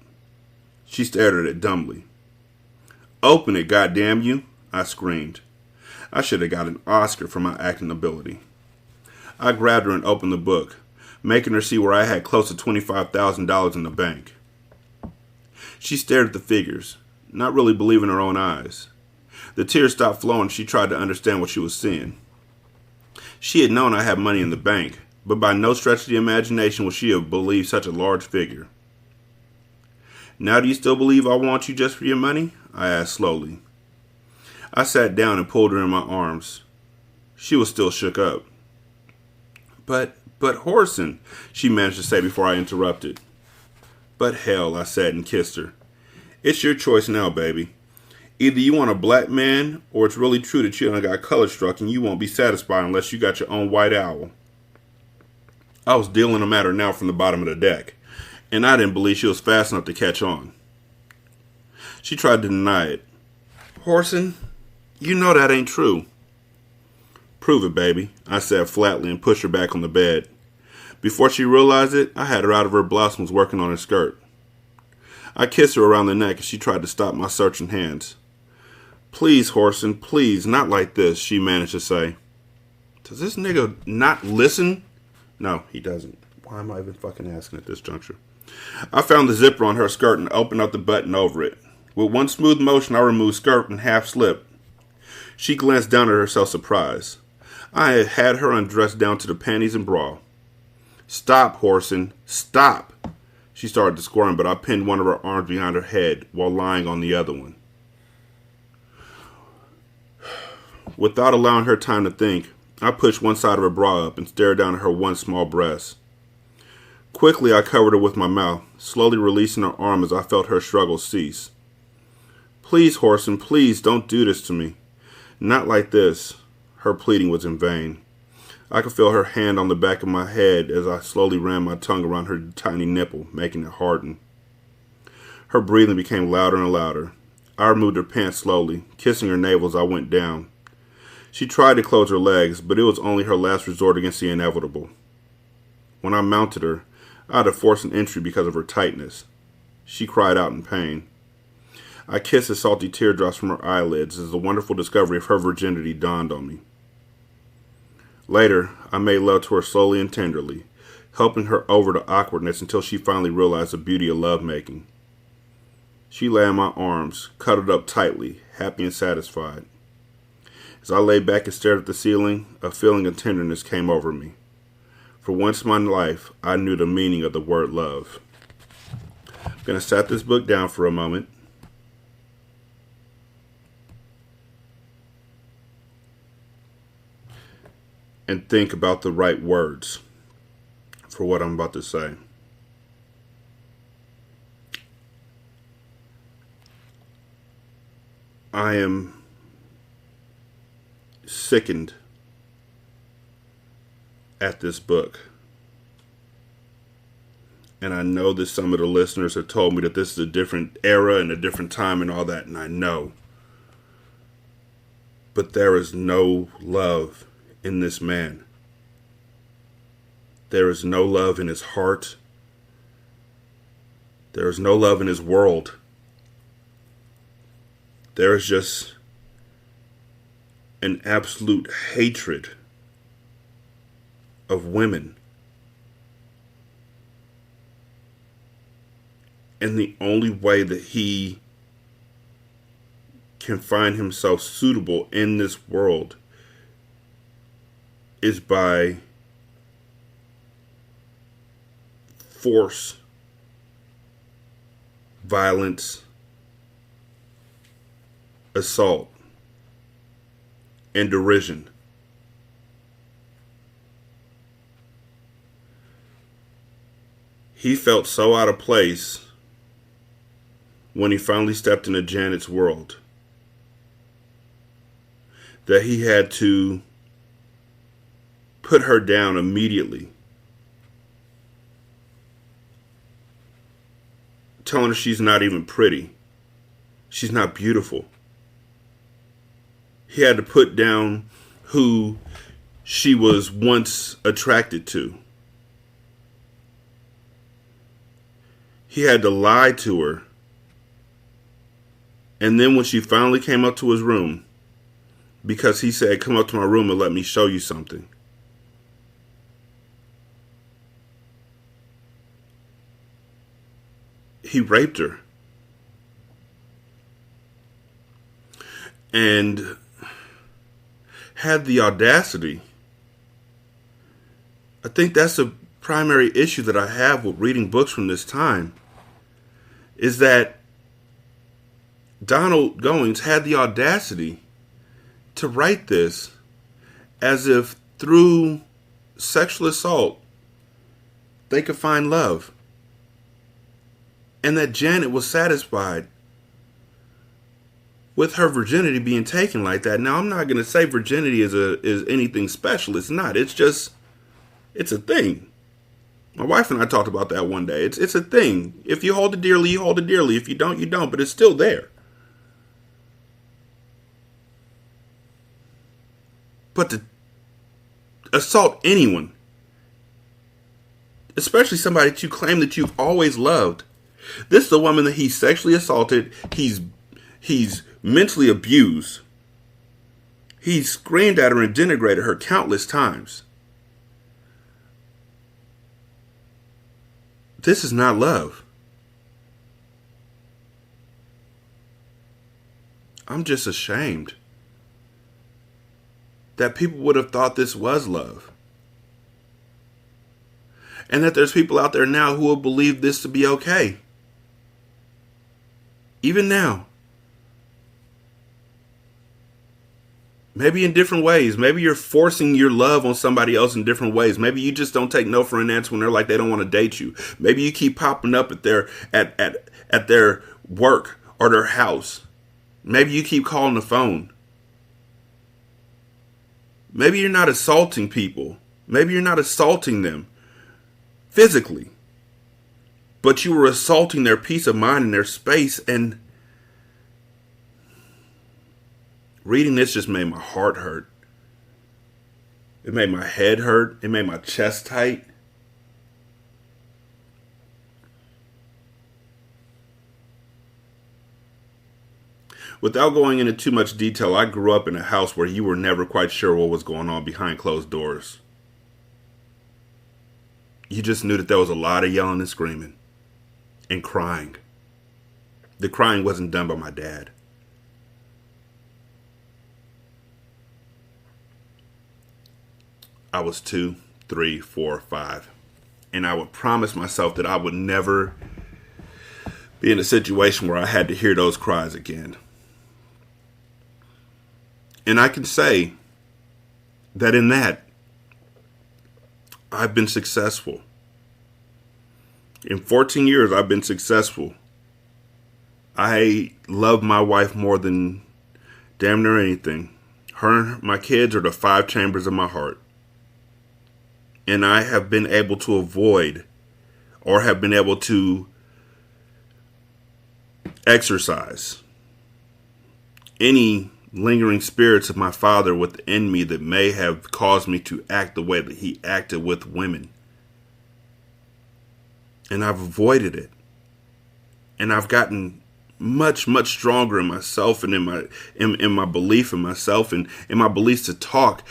She stared at it dumbly. Open it, goddamn you, I screamed. I should have got an Oscar for my acting ability. I grabbed her and opened the book, making her see where I had close to $25,000 in the bank. She stared at the figures, not really believing her own eyes. The tears stopped flowing. She tried to understand what she was seeing. She had known I had money in the bank, but by no stretch of the imagination would she have believed such a large figure. Now do you still believe I want you just for your money? I asked slowly. I sat down and pulled her in my arms. She was still shook up. But Whoreson, she managed to say before I interrupted. But hell, I said and kissed her. It's your choice now, baby. Either you want a black man, or it's really true that you done got color struck and you won't be satisfied unless you got your own white owl. I was dealing the matter now from the bottom of the deck, and I didn't believe she was fast enough to catch on. She tried to deny it. Whoreson, you know that ain't true. Prove it, baby, I said flatly and pushed her back on the bed. Before she realized it, I had her out of her blouse and was working on her skirt. I kissed her around the neck as she tried to stop my searching hands. Please, Whoreson, please, not like this, she managed to say. Does this nigga not listen? No, he doesn't. Why am I even fucking asking at this juncture? I found the zipper on her skirt and opened up the button over it. With one smooth motion, I removed skirt and half slip. She glanced down at herself, surprised. I had her undressed down to the panties and bra. Stop, Whoreson, stop! She started to squirm, but I pinned one of her arms behind her head while lying on the other one. Without allowing her time to think, I pushed one side of her bra up and stared down at her one small breast. Quickly, I covered her with my mouth, slowly releasing her arm as I felt her struggle cease. Please, Whoreson, please don't do this to me. Not like this. Her pleading was in vain. I could feel her hand on the back of my head as I slowly ran my tongue around her tiny nipple, making it harden. Her breathing became louder and louder. I removed her pants slowly, kissing her navel as I went down. She tried to close her legs, but it was only her last resort against the inevitable. When I mounted her, I had to force an entry because of her tightness. She cried out in pain. I kissed the salty teardrops from her eyelids as the wonderful discovery of her virginity dawned on me. Later, I made love to her slowly and tenderly, helping her over the awkwardness until she finally realized the beauty of lovemaking. She lay in my arms, cuddled up tightly, happy and satisfied. As I lay back and stared at the ceiling, a feeling of tenderness came over me. For once in my life, I knew the meaning of the word love. I'm going to set this book down for a moment. and think about the right words for what I'm about to say. I am sickened at this book. And I know that some of the listeners have told me that this is a different era and a different time and all that, and I know. But there is no love in this man. There is no love in his heart. There is no love in his world. There is just an absolute hatred of women. And the only way that he can find himself suitable in this world is by force, violence, assault, and derision. He felt so out of place when he finally stepped into Janet's world that he had to put her down immediately, telling her she's not even pretty. She's not beautiful. He had to put down who she was once attracted to. He had to lie to her. And then when she finally came up to his room, because he said, "Come up to my room and let me show you something," he raped her. And had the audacity. I think that's the primary issue that I have with reading books from this time, is that Donald Goings had the audacity to write this as if through sexual assault they could find love, and that Janet was satisfied with her virginity being taken like that. Now, I'm not going to say virginity is anything special. It's not. It's a thing. My wife and I talked about that one day. It's a thing. If you hold it dearly, you hold it dearly. If you don't, you don't. But it's still there. But to assault anyone, especially somebody that you claim that you've always loved. This is the woman that he sexually assaulted. He's mentally abused. He screamed at her and denigrated her countless times. This is not love. I'm just ashamed that people would have thought this was love. And that there's people out there now who will believe this to be okay. Even now. Maybe in different ways. Maybe you're forcing your love on somebody else in different ways. Maybe you just don't take no for an answer when they're like they don't want to date you. Maybe you keep popping up at their work or their house. Maybe you keep calling the phone. Maybe you're not assaulting people. Maybe you're not assaulting them physically. But you were assaulting their peace of mind and their space. And reading this just made my heart hurt. It made my head hurt. It made my chest tight. Without going into too much detail, I grew up in a house where you were never quite sure what was going on behind closed doors. You just knew that there was a lot of yelling and screaming and crying. The crying wasn't done by my dad. I was 2, 3, 4, 5. And I would promise myself that I would never be in a situation where I had to hear those cries again. And I can say that in that, I've been successful. In 14 years, I've been successful. I love my wife more than damn near anything. Her and my kids are the 5 chambers of my heart. And I have been able to avoid or have been able to exercise any lingering spirits of my father within me that may have caused me to act the way that he acted with women. And I've avoided it. And I've gotten much, much stronger in myself and in my belief in myself and in my beliefs to talk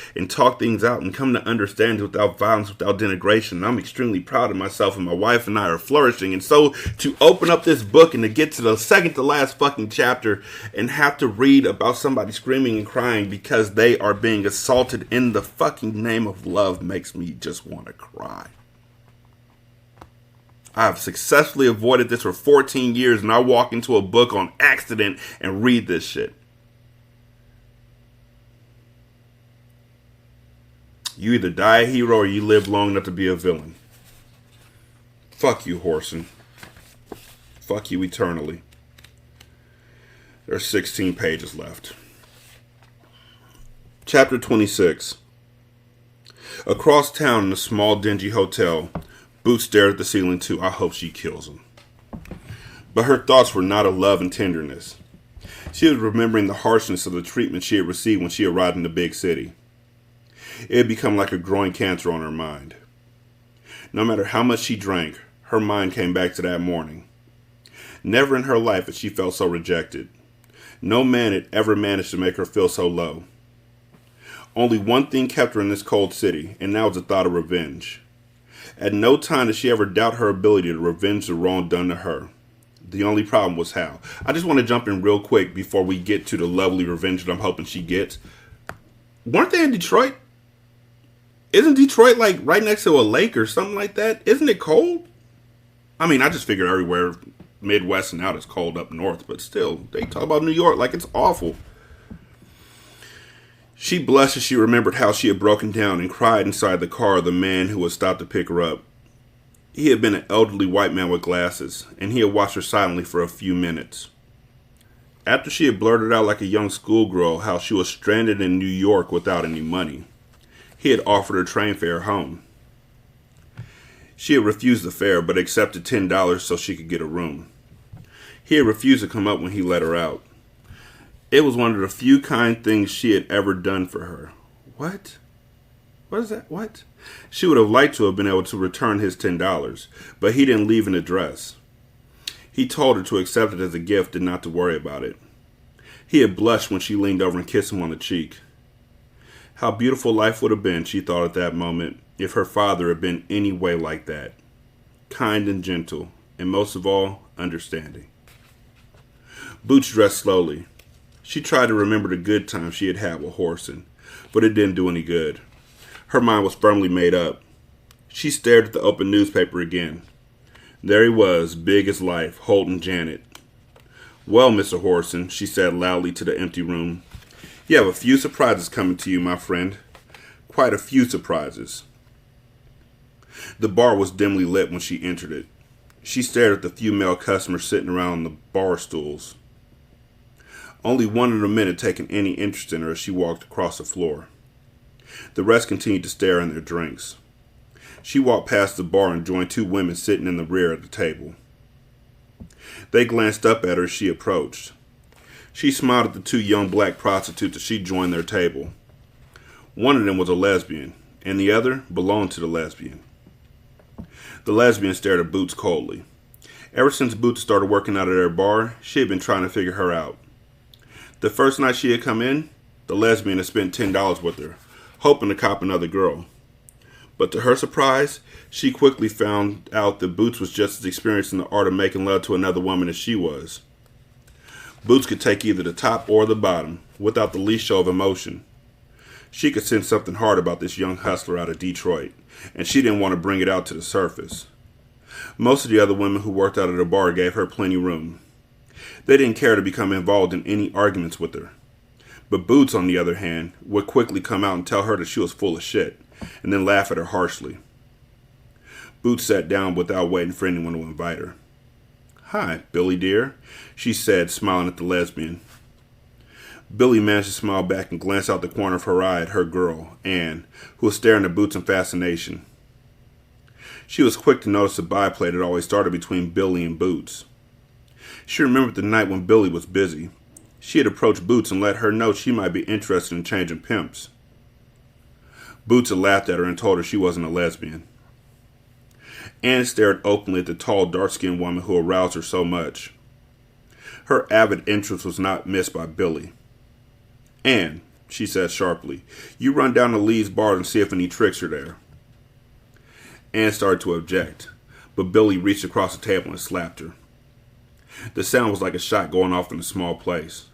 things out and come to understand without violence, without denigration. And I'm extremely proud of myself, and my wife and I are flourishing. And so to open up this book and to get to the second to last fucking chapter and have to read about somebody screaming and crying because they are being assaulted in the fucking name of love makes me just want to cry. I've successfully avoided this for 14 years, and I walk into a book on accident and read this shit. You either die a hero or you live long enough to be a villain. Fuck you, Whoreson. Fuck you eternally. There's 16 pages left. Chapter 26. Across town in a small dingy hotel, Boots stared at the ceiling too. I hope she kills him. But her thoughts were not of love and tenderness. She was remembering the harshness of the treatment she had received when she arrived in the big city. It had become like a growing cancer on her mind. No matter how much she drank, her mind came back to that morning. Never in her life had she felt so rejected. No man had ever managed to make her feel so low. Only one thing kept her in this cold city, and that was the thought of revenge. At no time did she ever doubt her ability to revenge the wrong done to her. The only problem was how. I just want to jump in real quick before we get to the lovely revenge that I'm hoping she gets. Weren't they in Detroit? Isn't Detroit like right next to a lake or something like that? Isn't it cold? I mean, I just figured everywhere Midwest and out is cold up north, but still, they talk about New York like it's awful. She blushed as she remembered how she had broken down and cried inside the car of the man who had stopped to pick her up. He had been an elderly white man with glasses, and he had watched her silently for a few minutes. After she had blurted out like a young schoolgirl how she was stranded in New York without any money, he had offered her train fare home. She had refused the fare, but accepted $10 so she could get a room. He had refused to come up when he let her out. It was one of the few kind things she had ever done for her. What? What is that? What? She would have liked to have been able to return his $10, but he didn't leave an address. He told her to accept it as a gift and not to worry about it. He had blushed when she leaned over and kissed him on the cheek. How beautiful life would have been, she thought at that moment, if her father had been any way like that. Kind and gentle, and most of all, understanding. Boots dressed slowly. She tried to remember the good times she had had with Whoreson, but it didn't do any good. Her mind was firmly made up. She stared at the open newspaper again. There he was, big as life, holding Janet. Well, Mr. Whoreson, she said loudly to the empty room, you have a few surprises coming to you, my friend. Quite a few surprises. The bar was dimly lit when she entered it. She stared at the few male customers sitting around the bar stools. Only one of the men had taken any interest in her as she walked across the floor. The rest continued to stare in their drinks. She walked past the bar and joined 2 women sitting in the rear of the table. They glanced up at her as she approached. She smiled at the 2 young black prostitutes as she joined their table. One of them was a lesbian, and the other belonged to the lesbian. The lesbian stared at Boots coldly. Ever since Boots started working out at their bar, she had been trying to figure her out. The first night she had come in, the lesbian had spent $10 with her, hoping to cop another girl. But to her surprise, she quickly found out that Boots was just as experienced in the art of making love to another woman as she was. Boots could take either the top or the bottom, without the least show of emotion. She could sense something hard about this young hustler out of Detroit, and she didn't want to bring it out to the surface. Most of the other women who worked out at the bar gave her plenty room. They didn't care to become involved in any arguments with her. But Boots, on the other hand, would quickly come out and tell her that she was full of shit, and then laugh at her harshly. Boots sat down without waiting for anyone to invite her. "Hi, Billy dear," she said, smiling at the lesbian. Billy managed to smile back and glance out the corner of her eye at her girl, Anne, who was staring at Boots in fascination. She was quick to notice the byplay that always started between Billy and Boots. She remembered the night when Billy was busy. She had approached Boots and let her know she might be interested in changing pimps. Boots had laughed at her and told her she wasn't a lesbian. Anne stared openly at the tall, dark-skinned woman who aroused her so much. Her avid interest was not missed by Billy. "Anne," she said sharply, "you run down to Lee's bar and see if any tricks are there." Anne started to object, but Billy reached across the table and slapped her. The sound was like a shot going off in a small place.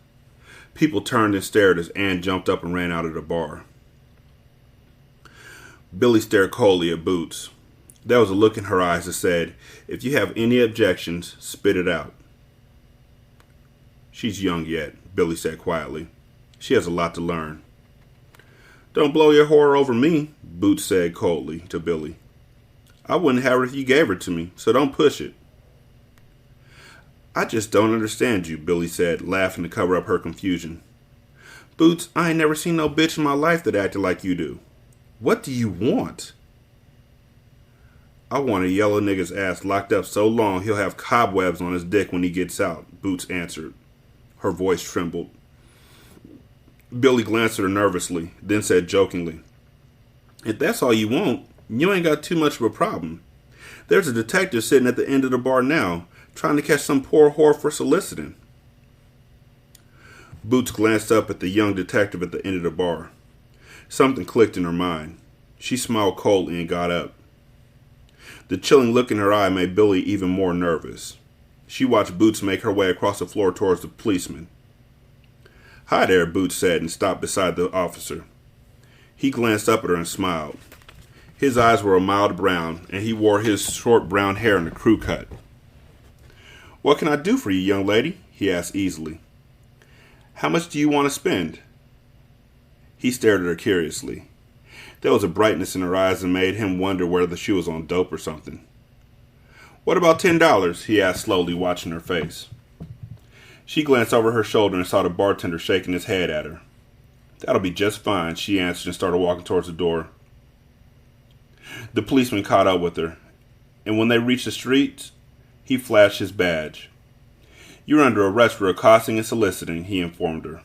People turned and stared as Anne jumped up and ran out of the bar. Billy stared coldly at Boots. There was a look in her eyes that said, "If you have any objections, spit it out." "She's young yet," Billy said quietly. "She has a lot to learn." "Don't blow your horror over me," Boots said coldly to Billy. "I wouldn't have her if you gave her to me, so don't push it." "I just don't understand you," Billy said, laughing to cover up her confusion. "Boots, I ain't never seen no bitch in my life that acted like you do. What do you want?" "I want a yellow nigga's ass locked up so long he'll have cobwebs on his dick when he gets out," Boots answered. Her voice trembled. Billy glanced at her nervously, then said jokingly, "If that's all you want, you ain't got too much of a problem. There's a detective sitting at the end of the bar now, trying to catch some poor whore for soliciting." Boots glanced up at the young detective at the end of the bar. Something clicked in her mind. She smiled coldly and got up. The chilling look in her eye made Billy even more nervous. She watched Boots make her way across the floor towards the policeman. "Hi there," Boots said, and stopped beside the officer. He glanced up at her and smiled. His eyes were a mild brown, and he wore his short brown hair in a crew cut. "What can I do for you, young lady?" he asked easily. "How much do you want to spend?" He stared at her curiously. There was a brightness in her eyes that made him wonder whether she was on dope or something. "What about $10? He asked slowly, watching her face. She glanced over her shoulder and saw the bartender shaking his head at her. "That'll be just fine," she answered and started walking towards the door. The policeman caught up with her, and when they reached the streets, he flashed his badge. "You're under arrest for accosting and soliciting," he informed her.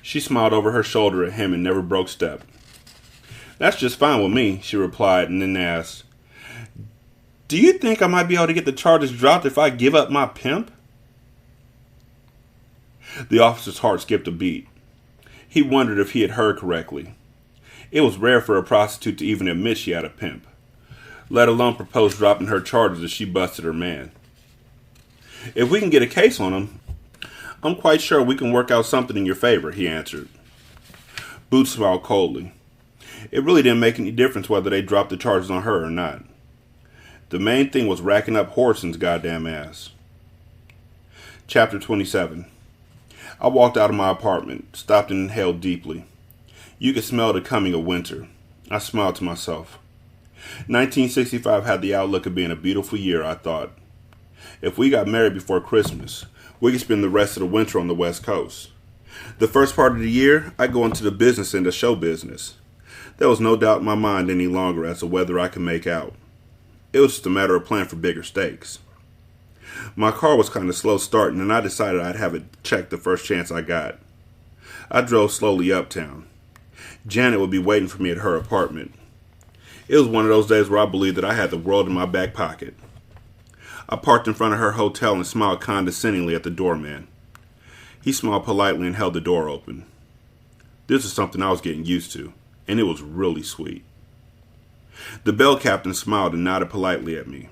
She smiled over her shoulder at him and never broke step. "That's just fine with me," she replied, and then asked, "Do you think I might be able to get the charges dropped if I give up my pimp?" The officer's heart skipped a beat. He wondered if he had heard correctly. It was rare for a prostitute to even admit she had a pimp, let alone propose dropping her charges if she busted her man. "If we can get a case on him, I'm quite sure we can work out something in your favor," he answered. Boots smiled coldly. It really didn't make any difference whether they dropped the charges on her or not. The main thing was racking up Whoreson's goddamn ass. Chapter 27. I walked out of my apartment, stopped and inhaled deeply. You could smell the coming of winter. I smiled to myself. 1965 had the outlook of being a beautiful year, I thought. If we got married before Christmas, we could spend the rest of the winter on the West Coast. The first part of the year, I'd go into the business end of show business. There was no doubt in my mind any longer as to whether I could make out. It was just a matter of planning for bigger stakes. My car was kind of slow starting, and I decided I'd have it checked the first chance I got. I drove slowly uptown. Janet would be waiting for me at her apartment. It was one of those days where I believed that I had the world in my back pocket. I parked in front of her hotel and smiled condescendingly at the doorman. He smiled politely and held the door open. This was something I was getting used to, and it was really sweet. The bell captain smiled and nodded politely at me.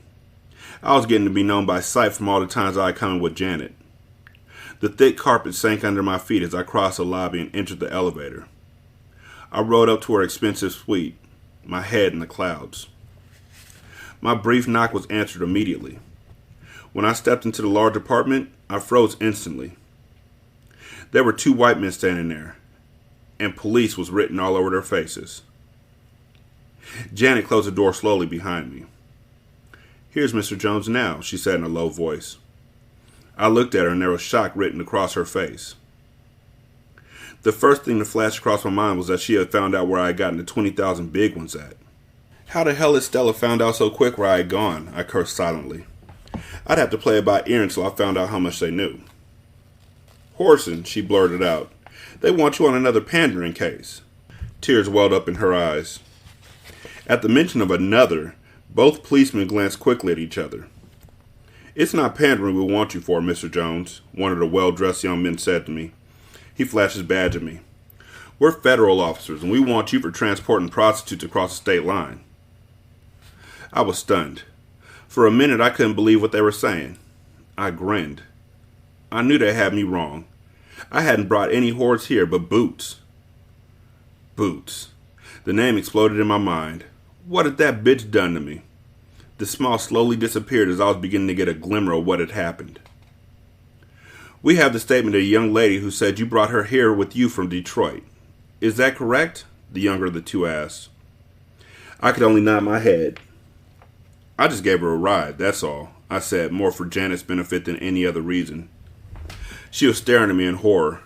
I was getting to be known by sight from all the times I had come in with Janet. The thick carpet sank under my feet as I crossed the lobby and entered the elevator. I rode up to her expensive suite, my head in the clouds. My brief knock was answered immediately. When I stepped into the large apartment, I froze instantly. There were 2 white men standing there, and police was written all over their faces. Janet closed the door slowly behind me. "Here's Mr. Jones now," she said in a low voice. I looked at her and there was shock written across her face. The first thing that flashed across my mind was that she had found out where I had gotten the 20,000 big ones at. How the hell had Stella found out so quick where I had gone? I cursed silently. I'd have to play it by ear until I found out how much they knew. "Whoreson," she blurted out. "They want you on another pandering case." Tears welled up in her eyes. At the mention of another, both policemen glanced quickly at each other. "It's not pandering we want you for, Mr. Jones," one of the well-dressed young men said to me. He flashed his badge at me. "We're federal officers, and we want you for transporting prostitutes across the state line." I was stunned. For a minute, I couldn't believe what they were saying. I grinned. I knew they had me wrong. I hadn't brought any whores here but Boots. Boots. The name exploded in my mind. What had that bitch done to me? The smile slowly disappeared as I was beginning to get a glimmer of what had happened. "We have the statement of a young lady who said you brought her here with you from Detroit. Is that correct?" the younger of the two asked. I could only nod my head. "I just gave her a ride, that's all," I said, more for Janet's benefit than any other reason. She was staring at me in horror.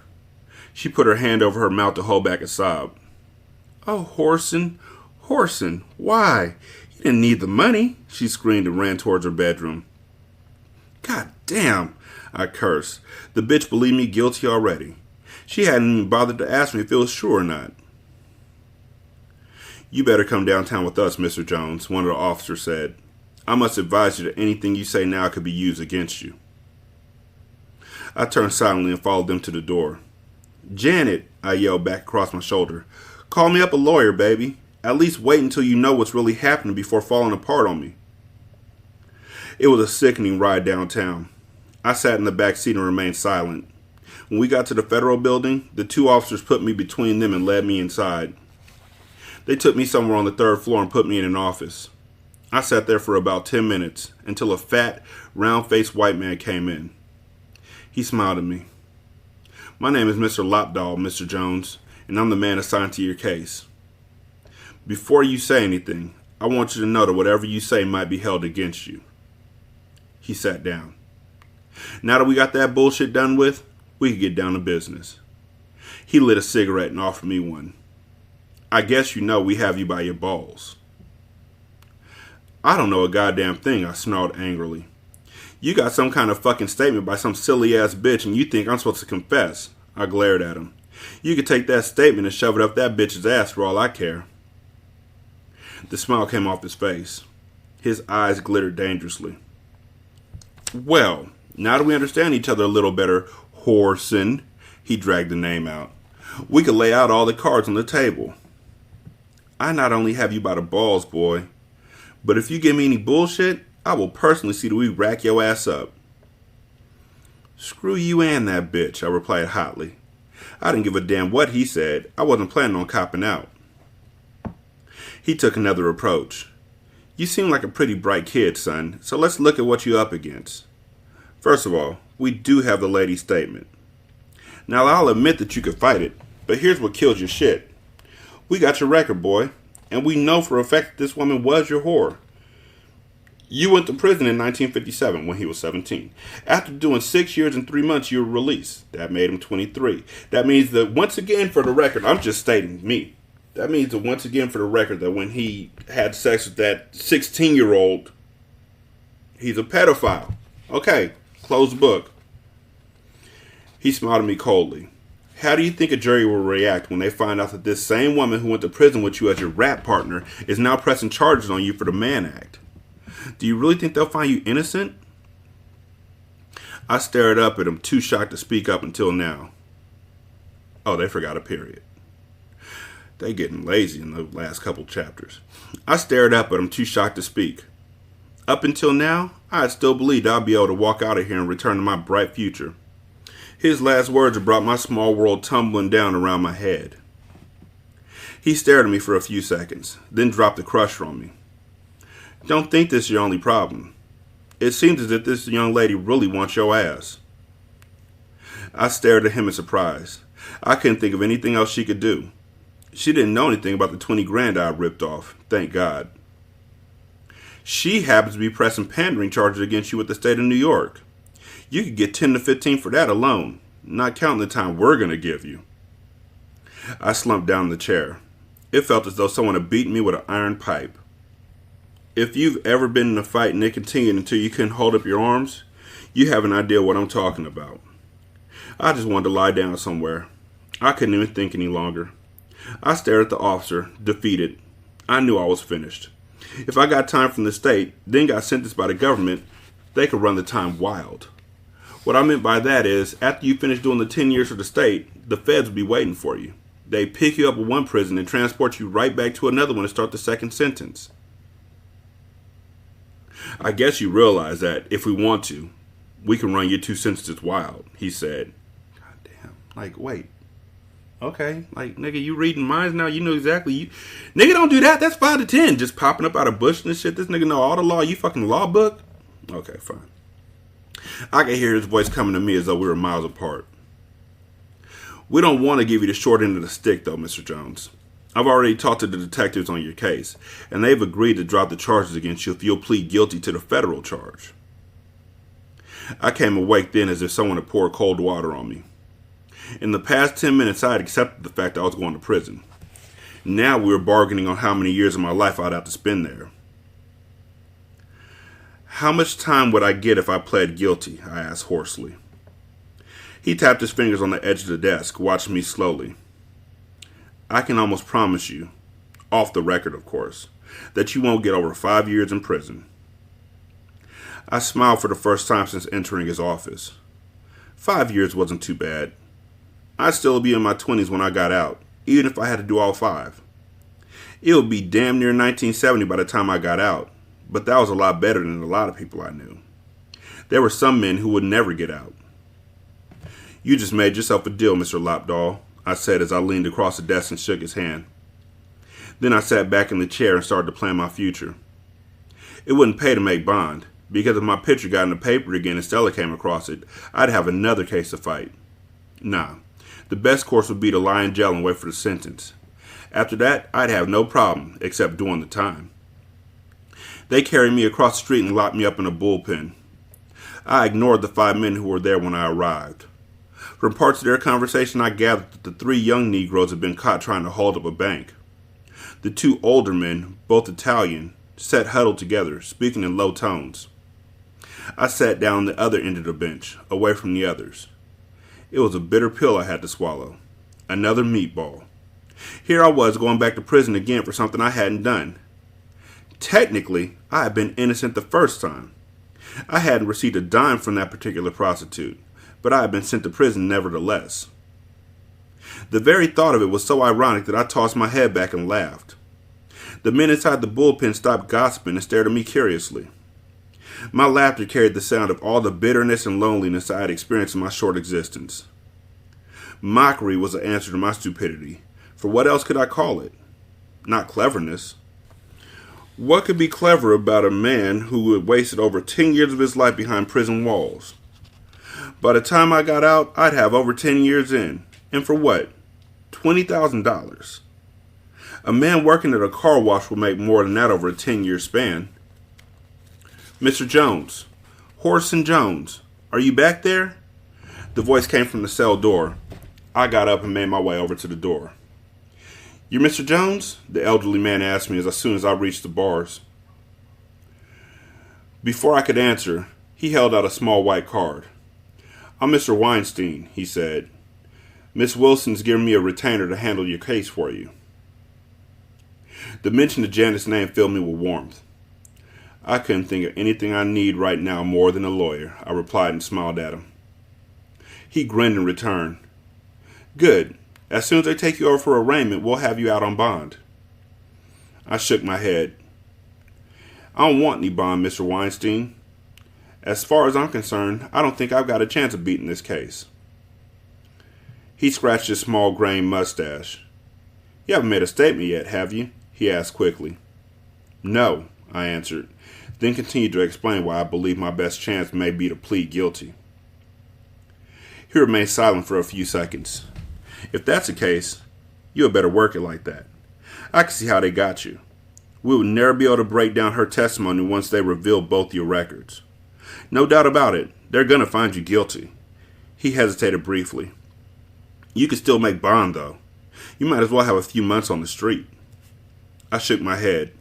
She put her hand over her mouth to hold back a sob. "Oh, Whoreson, Whoreson, why? You didn't need the money," she screamed and ran towards her bedroom. "God damn," I cursed. The bitch believed me guilty already. She hadn't even bothered to ask me if it was true or not. "You better come downtown with us, Mr. Jones," one of the officers said. "I must advise you that anything you say now could be used against you." I turned silently and followed them to the door. "Janet," I yelled back across my shoulder, "call me up a lawyer, baby. At least wait until you know what's really happening before falling apart on me." It was a sickening ride downtown. I sat in the back seat and remained silent. When we got to the federal building, the two officers put me between them and led me inside. They took me somewhere on the third floor and put me in an office. I sat there for about 10 minutes until a fat, round-faced white man came in. He smiled at me. "My name is Mr. Lopdahl, Mr. Jones, and I'm the man assigned to your case. Before you say anything, I want you to know that whatever you say might be held against you." He sat down. Now that we got that bullshit done with, we could get down to business. He lit a cigarette and offered me one. "I guess you know we have you by your balls." "I don't know a goddamn thing," I snarled angrily. "You got some kind of fucking statement by some silly ass bitch and you think I'm supposed to confess." I glared at him. "You could take that statement and shove it up that bitch's ass for all I care." The smile came off his face. His eyes glittered dangerously. "Well, now that we understand each other a little better, Whoreson," he dragged the name out, "we could lay out all the cards on the table. I not only have you by the balls, boy, but if you give me any bullshit, I will personally see that we rack your ass up." "Screw you and that bitch," I replied hotly. I didn't give a damn what he said. I wasn't planning on copping out. He took another approach. "You seem like a pretty bright kid, son, so let's look at what you're up against. First of all, we do have the lady's statement. Now, I'll admit that you could fight it, but here's what kills your shit. We got your record, boy, and we know for a fact that this woman was your whore. You went to prison in 1957 when he was 17. After doing 6 years and 3 months, you were released. That made him 23. That means that, once again, for the record, I'm just stating me. That means that, once again, for the record, that when he had sex with that 16-year-old, he's a pedophile. Okay, close the book." He smiled at me coldly. "How do you think a jury will react when they find out that this same woman who went to prison with you as your rap partner is now pressing charges on you for the Mann Act? Do you really think they'll find you innocent?" I stared up at him, too shocked to speak up until now. Oh, they forgot a period. They getting lazy in the last couple chapters. I stared up at him, too shocked to speak. Up until now, I had still believed I'd be able to walk out of here and return to my bright future. His last words had brought my small world tumbling down around my head. He stared at me for a few seconds, then dropped the crusher on me. "Don't think this is your only problem. It seems as if this young lady really wants your ass." I stared at him in surprise. I couldn't think of anything else she could do. She didn't know anything about the 20 grand I ripped off, thank God. She happens to be pressing pandering charges against you with the state of New York. You could get 10 to 15 for that alone, not counting the time we're going to give you. I slumped down in the chair. It felt as though someone had beaten me with an iron pipe. If you've ever been in a fight and it continued until you couldn't hold up your arms, you have an idea what I'm talking about. I just wanted to lie down somewhere. I couldn't even think any longer. I stared at the officer, defeated. I knew I was finished. If I got time from the state, then got sentenced by the government, they could run the time wild. What I meant by that is, after you finish doing the 10 years for the state, the feds will be waiting for you. They pick you up at one prison and transport you right back to another one to start the second sentence. I guess you realize that, if we want to, we can run your two sentences wild, he said. God damn. Like, wait. Okay. Like, nigga, you reading minds now? You know exactly. Nigga, don't do that. That's 5 to 10. Just popping up out of bush and shit. This nigga know all the law. You fucking law book? Okay, fine. I could hear his voice coming to me as though we were miles apart. We don't want to give you the short end of the stick, though, Mr. Jones. I've already talked to the detectives on your case, and they've agreed to drop the charges against you if you'll plead guilty to the federal charge. I came awake then as if someone had poured cold water on me. In the past 10 minutes, I had accepted the fact I was going to prison. Now we were bargaining on how many years of my life I'd have to spend there. How much time would I get if I pled guilty? I asked hoarsely. He tapped his fingers on the edge of the desk, watching me slowly. I can almost promise you, off the record of course, that you won't get over 5 years in prison. I smiled for the first time since entering his office. 5 years wasn't too bad. I'd still be in my 20s when I got out, even if I had to do all 5. It would be damn near 1970 by the time I got out, but that was a lot better than a lot of people I knew. There were some men who would never get out. You just made yourself a deal, Mr. Lopdahl, I said as I leaned across the desk and shook his hand. Then I sat back in the chair and started to plan my future. It wouldn't pay to make bond, because if my picture got in the paper again and Stella came across it, I'd have another case to fight. Nah, the best course would be to lie in jail and wait for the sentence. After that, I'd have no problem, except doing the time. They carried me across the street and locked me up in a bullpen. I ignored the 5 men who were there when I arrived. From parts of their conversation, I gathered that the 3 young Negroes had been caught trying to hold up a bank. The 2 older men, both Italian, sat huddled together, speaking in low tones. I sat down on the other end of the bench, away from the others. It was a bitter pill I had to swallow. Another meatball. Here I was going back to prison again for something I hadn't done. Technically, I had been innocent the first time. I hadn't received a dime from that particular prostitute, but I had been sent to prison nevertheless. The very thought of it was so ironic that I tossed my head back and laughed. The men inside the bullpen stopped gossiping and stared at me curiously. My laughter carried the sound of all the bitterness and loneliness I had experienced in my short existence. Mockery was the answer to my stupidity, for what else could I call it? Not cleverness. What could be clever about a man who had wasted over 10 years of his life behind prison walls? By the time I got out, I'd have over 10 years in. And for what? $20,000. A man working at a car wash would make more than that over a 10-year span. Mr. Jones, Whoreson Jones, are you back there? The voice came from the cell door. I got up and made my way over to the door. You're Mr. Jones? The elderly man asked me as soon as I reached the bars. Before I could answer, he held out a small white card. I'm Mr. Weinstein, he said. Miss Wilson's given me a retainer to handle your case for you. The mention of Janet's name filled me with warmth. I couldn't think of anything I need right now more than a lawyer, I replied and smiled at him. He grinned in return. Good. As soon as they take you over for arraignment, we'll have you out on bond. I shook my head. I don't want any bond, Mr. Weinstein. As far as I'm concerned, I don't think I've got a chance of beating this case. He scratched his small grain mustache. You haven't made a statement yet, have you? He asked quickly. No, I answered, then continued to explain why I believe my best chance may be to plead guilty. He remained silent for a few seconds. If that's the case, you had better work it like that. I can see how they got you. We would never be able to break down her testimony once they revealed both your records. No doubt about it, they're going to find you guilty. He hesitated briefly. You can still make bond, though. You might as well have a few months on the street. I shook my head.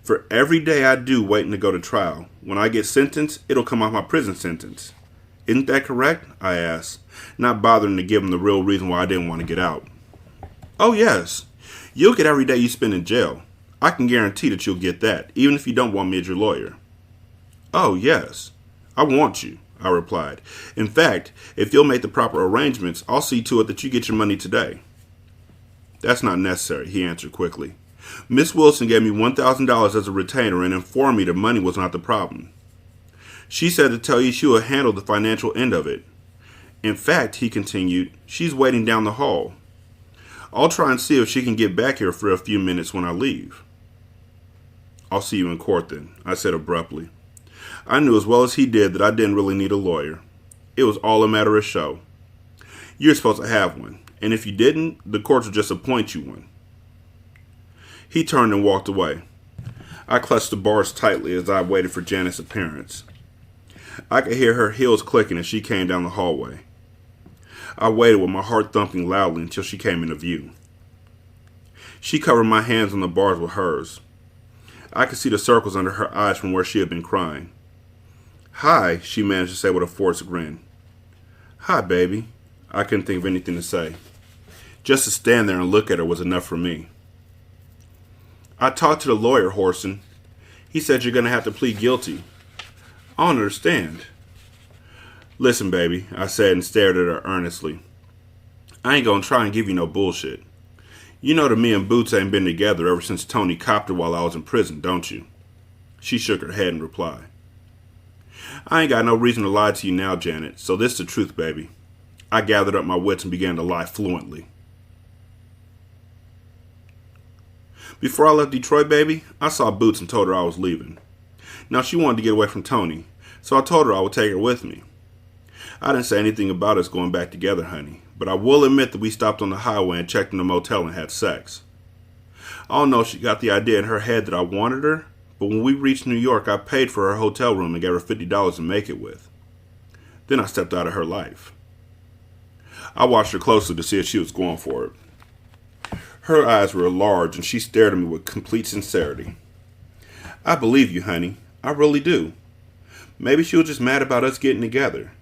For every day I do waiting to go to trial, when I get sentenced, it'll come off my prison sentence. Isn't that correct? I asked, not bothering to give him the real reason why I didn't want to get out. Oh, yes. You'll get every day you spend in jail. I can guarantee that you'll get that, even if you don't want me as your lawyer. Oh, yes. I want you, I replied. In fact, if you'll make the proper arrangements, I'll see to it that you get your money today. That's not necessary, he answered quickly. Miss Wilson gave me $1,000 as a retainer and informed me that money was not the problem. She said to tell you she will handle the financial end of it. In fact, he continued, she's waiting down the hall. I'll try and see if she can get back here for a few minutes when I leave. I'll see you in court then, I said abruptly. I knew as well as he did that I didn't really need a lawyer. It was all a matter of show. You're supposed to have one, and if you didn't, the courts would just appoint you one. He turned and walked away. I clutched the bars tightly as I waited for Janet's appearance. I could hear her heels clicking as she came down the hallway. I waited with my heart thumping loudly until she came into view. She covered my hands on the bars with hers. I could see the circles under her eyes from where she had been crying. Hi, she managed to say with a forced grin. Hi, baby. I couldn't think of anything to say. Just to stand there and look at her was enough for me. I talked to the lawyer, Whoreson. He said you're going to have to plead guilty. I don't understand. Listen, baby, I said and stared at her earnestly. I ain't going to try and give you no bullshit. You know that me and Boots ain't been together ever since Tony copped her while I was in prison, don't you? She shook her head in reply. I ain't got no reason to lie to you now, Janet, so this is the truth, baby. I gathered up my wits and began to lie fluently. Before I left Detroit, baby, I saw Boots and told her I was leaving. Now, she wanted to get away from Tony, so I told her I would take her with me. I didn't say anything about us going back together, honey, but I will admit that we stopped on the highway and checked in the motel and had sex. I don't know if she got the idea in her head that I wanted her, but when we reached New York, I paid for her hotel room and gave her $50 to make it with. Then I stepped out of her life. I watched her closely to see if she was going for it. Her eyes were large and she stared at me with complete sincerity. I believe you, honey. I really do. Maybe she was just mad about us getting together.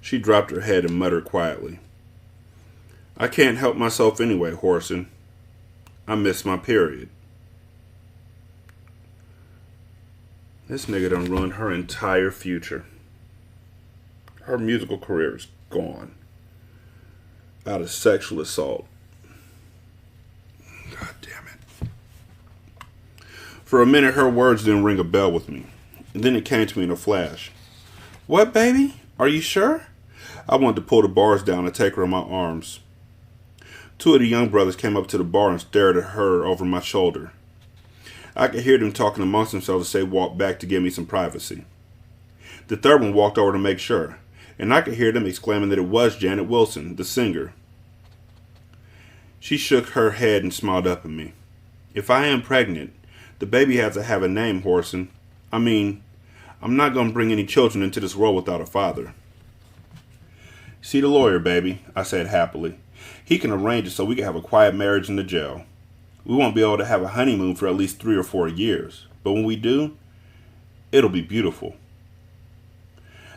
She dropped her head and muttered quietly. I can't help myself anyway, Whoreson. I miss my period. This nigga done ruined her entire future. Her musical career is gone. Out of sexual assault. God damn it. For a minute, her words didn't ring a bell with me. And then it came to me in a flash. What, baby? Are you sure? I wanted to pull the bars down and take her in my arms. Two of the young brothers came up to the bar and stared at her over my shoulder. I could hear them talking amongst themselves as they walked back to give me some privacy. The third one walked over to make sure, and I could hear them exclaiming that it was Janet Wilson, the singer. She shook her head and smiled up at me. If I am pregnant, the baby has to have a name, Whoreson. I mean, I'm not going to bring any children into this world without a father. See the lawyer, baby, I said happily. He can arrange it so we can have a quiet marriage in the jail. We won't be able to have a honeymoon for at least 3 or 4 years. But when we do, it'll be beautiful.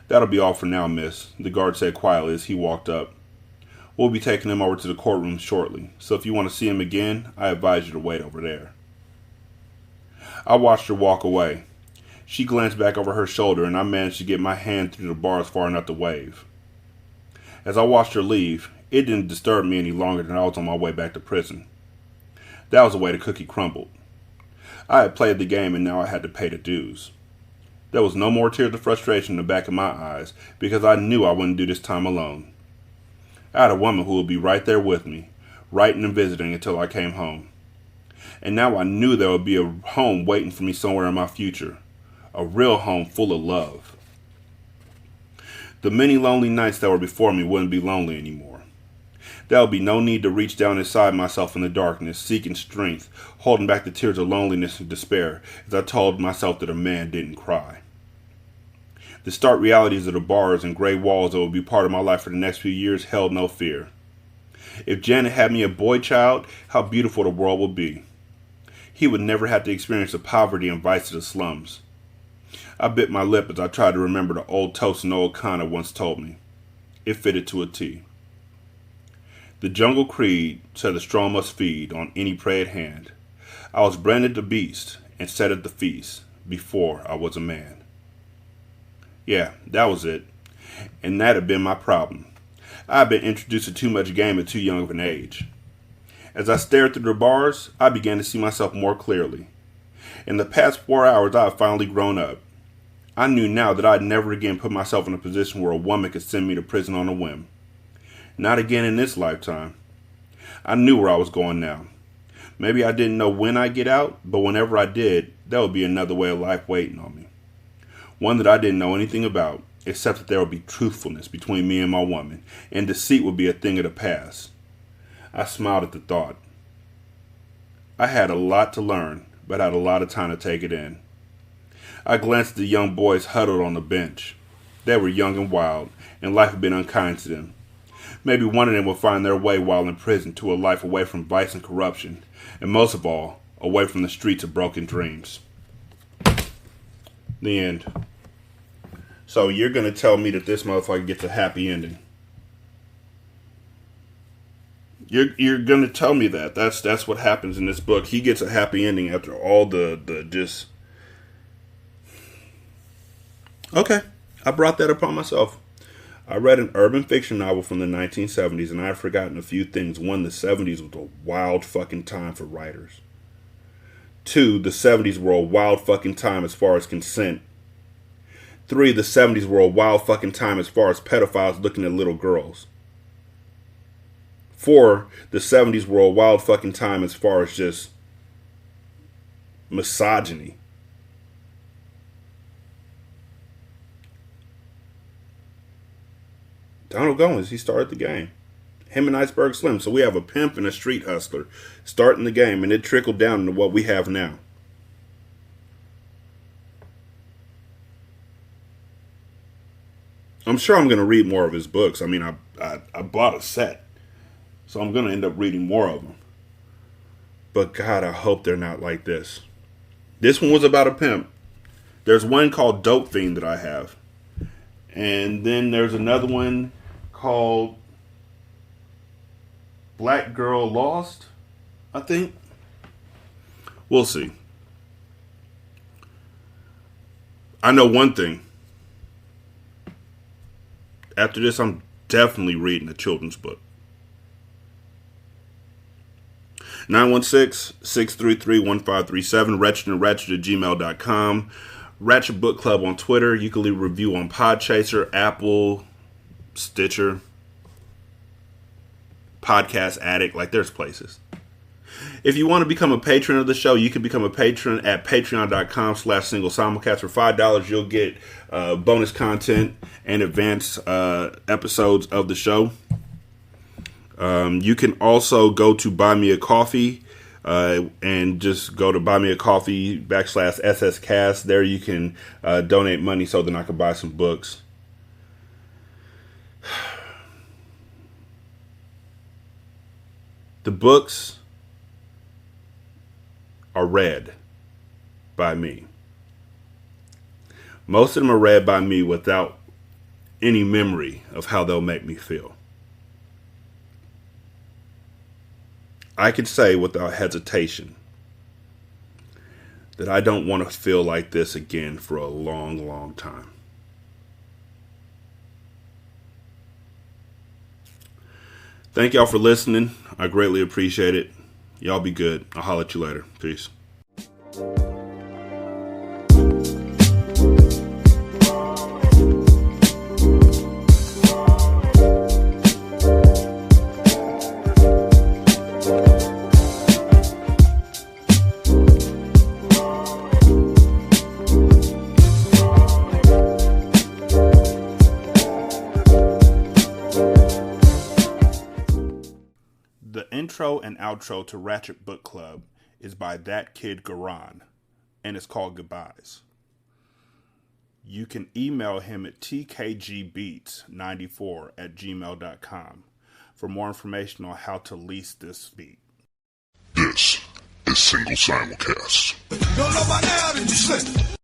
That'll be all for now, miss, the guard said quietly as he walked up. We'll be taking him over to the courtroom shortly, so if you want to see him again, I advise you to wait over there. I watched her walk away. She glanced back over her shoulder, and I managed to get my hand through the bars far enough to wave. As I watched her leave, it didn't disturb me any longer than I was on my way back to prison. That was the way the cookie crumbled. I had played the game, and now I had to pay the dues. There was no more tears of frustration in the back of my eyes, because I knew I wouldn't do this time alone. I had a woman who would be right there with me, writing and visiting until I came home. And now I knew there would be a home waiting for me somewhere in my future. A real home full of love. The many lonely nights that were before me wouldn't be lonely anymore. There would be no need to reach down inside myself in the darkness, seeking strength, holding back the tears of loneliness and despair, as I told myself that a man didn't cry. The stark realities of the bars and gray walls that would be part of my life for the next few years held no fear. If Janet had me a boy child, how beautiful the world would be. He would never have to experience the poverty and vice of the slums. I bit my lip as I tried to remember the old toast Noah O'Connor once told me. It fitted to a T. The jungle creed said the strong must feed on any prey at hand. I was branded the beast and set at the feast before I was a man. Yeah, that was it. And that had been my problem. I had been introduced to too much game at too young of an age. As I stared through the bars, I began to see myself more clearly. In the past 4 hours, I had finally grown up. I knew now that I'd never again put myself in a position where a woman could send me to prison on a whim. Not again in this lifetime. I knew where I was going now. Maybe I didn't know when I'd get out, but whenever I did, there would be another way of life waiting on me. One that I didn't know anything about, except that there would be truthfulness between me and my woman, and deceit would be a thing of the past. I smiled at the thought. I had a lot to learn, but had a lot of time to take it in. I glanced at the young boys huddled on the bench. They were young and wild, and life had been unkind to them. Maybe one of them would find their way while in prison to a life away from vice and corruption, and most of all, away from the streets of broken dreams. The end. So you're going to tell me that this motherfucker gets a happy ending. You're going to tell me that. That's what happens in this book. He gets a happy ending after all the just... Okay, I brought that upon myself. I read an urban fiction novel from the 1970s, and I've forgotten a few things. One, the 70s was a wild fucking time for writers. Two, the 70s were a wild fucking time as far as consent. Three, the 70s were a wild fucking time as far as pedophiles looking at little girls. Four, the 70s were a wild fucking time as far as just misogyny. Donald Goins, he started the game. Him and Iceberg Slim. So we have a pimp and a street hustler starting the game, and it trickled down into what we have now. I'm sure I'm going to read more of his books. I mean, I bought a set, so I'm going to end up reading more of them. But God, I hope they're not like this. This one was about a pimp. There's one called Dope Fiend that I have. And then there's another one called Black Girl Lost, I think. We'll see. I know one thing. After this, I'm definitely reading a children's book. 916-633-1537, ratchetandratchet@gmail.com. Ratchet Book Club on Twitter. You can leave a review on Podchaser, Apple, Stitcher, Podcast Addict. Like, there's places. If you want to become a patron of the show, you can become a patron at patreon.com/single simulcast. For $5, you'll get bonus content and advanced episodes of the show. You can also go to Buy Me a Coffee and just go to buymeacoffee.com/SSCast. There you can donate money so that I can buy some books. The books are read by me. Most of them are read by me without any memory of how they'll make me feel. I can say without hesitation that I don't want to feel like this again for a long, long time. Thank y'all for listening. I greatly appreciate it. Y'all be good. I'll holler at you later. Peace. and outro to Ratchet Book Club is by That Kid Garan, and it's called Goodbyes. You can email him at tkgbeats94@gmail.com for more information on how to lease this beat. This is Single Simulcast.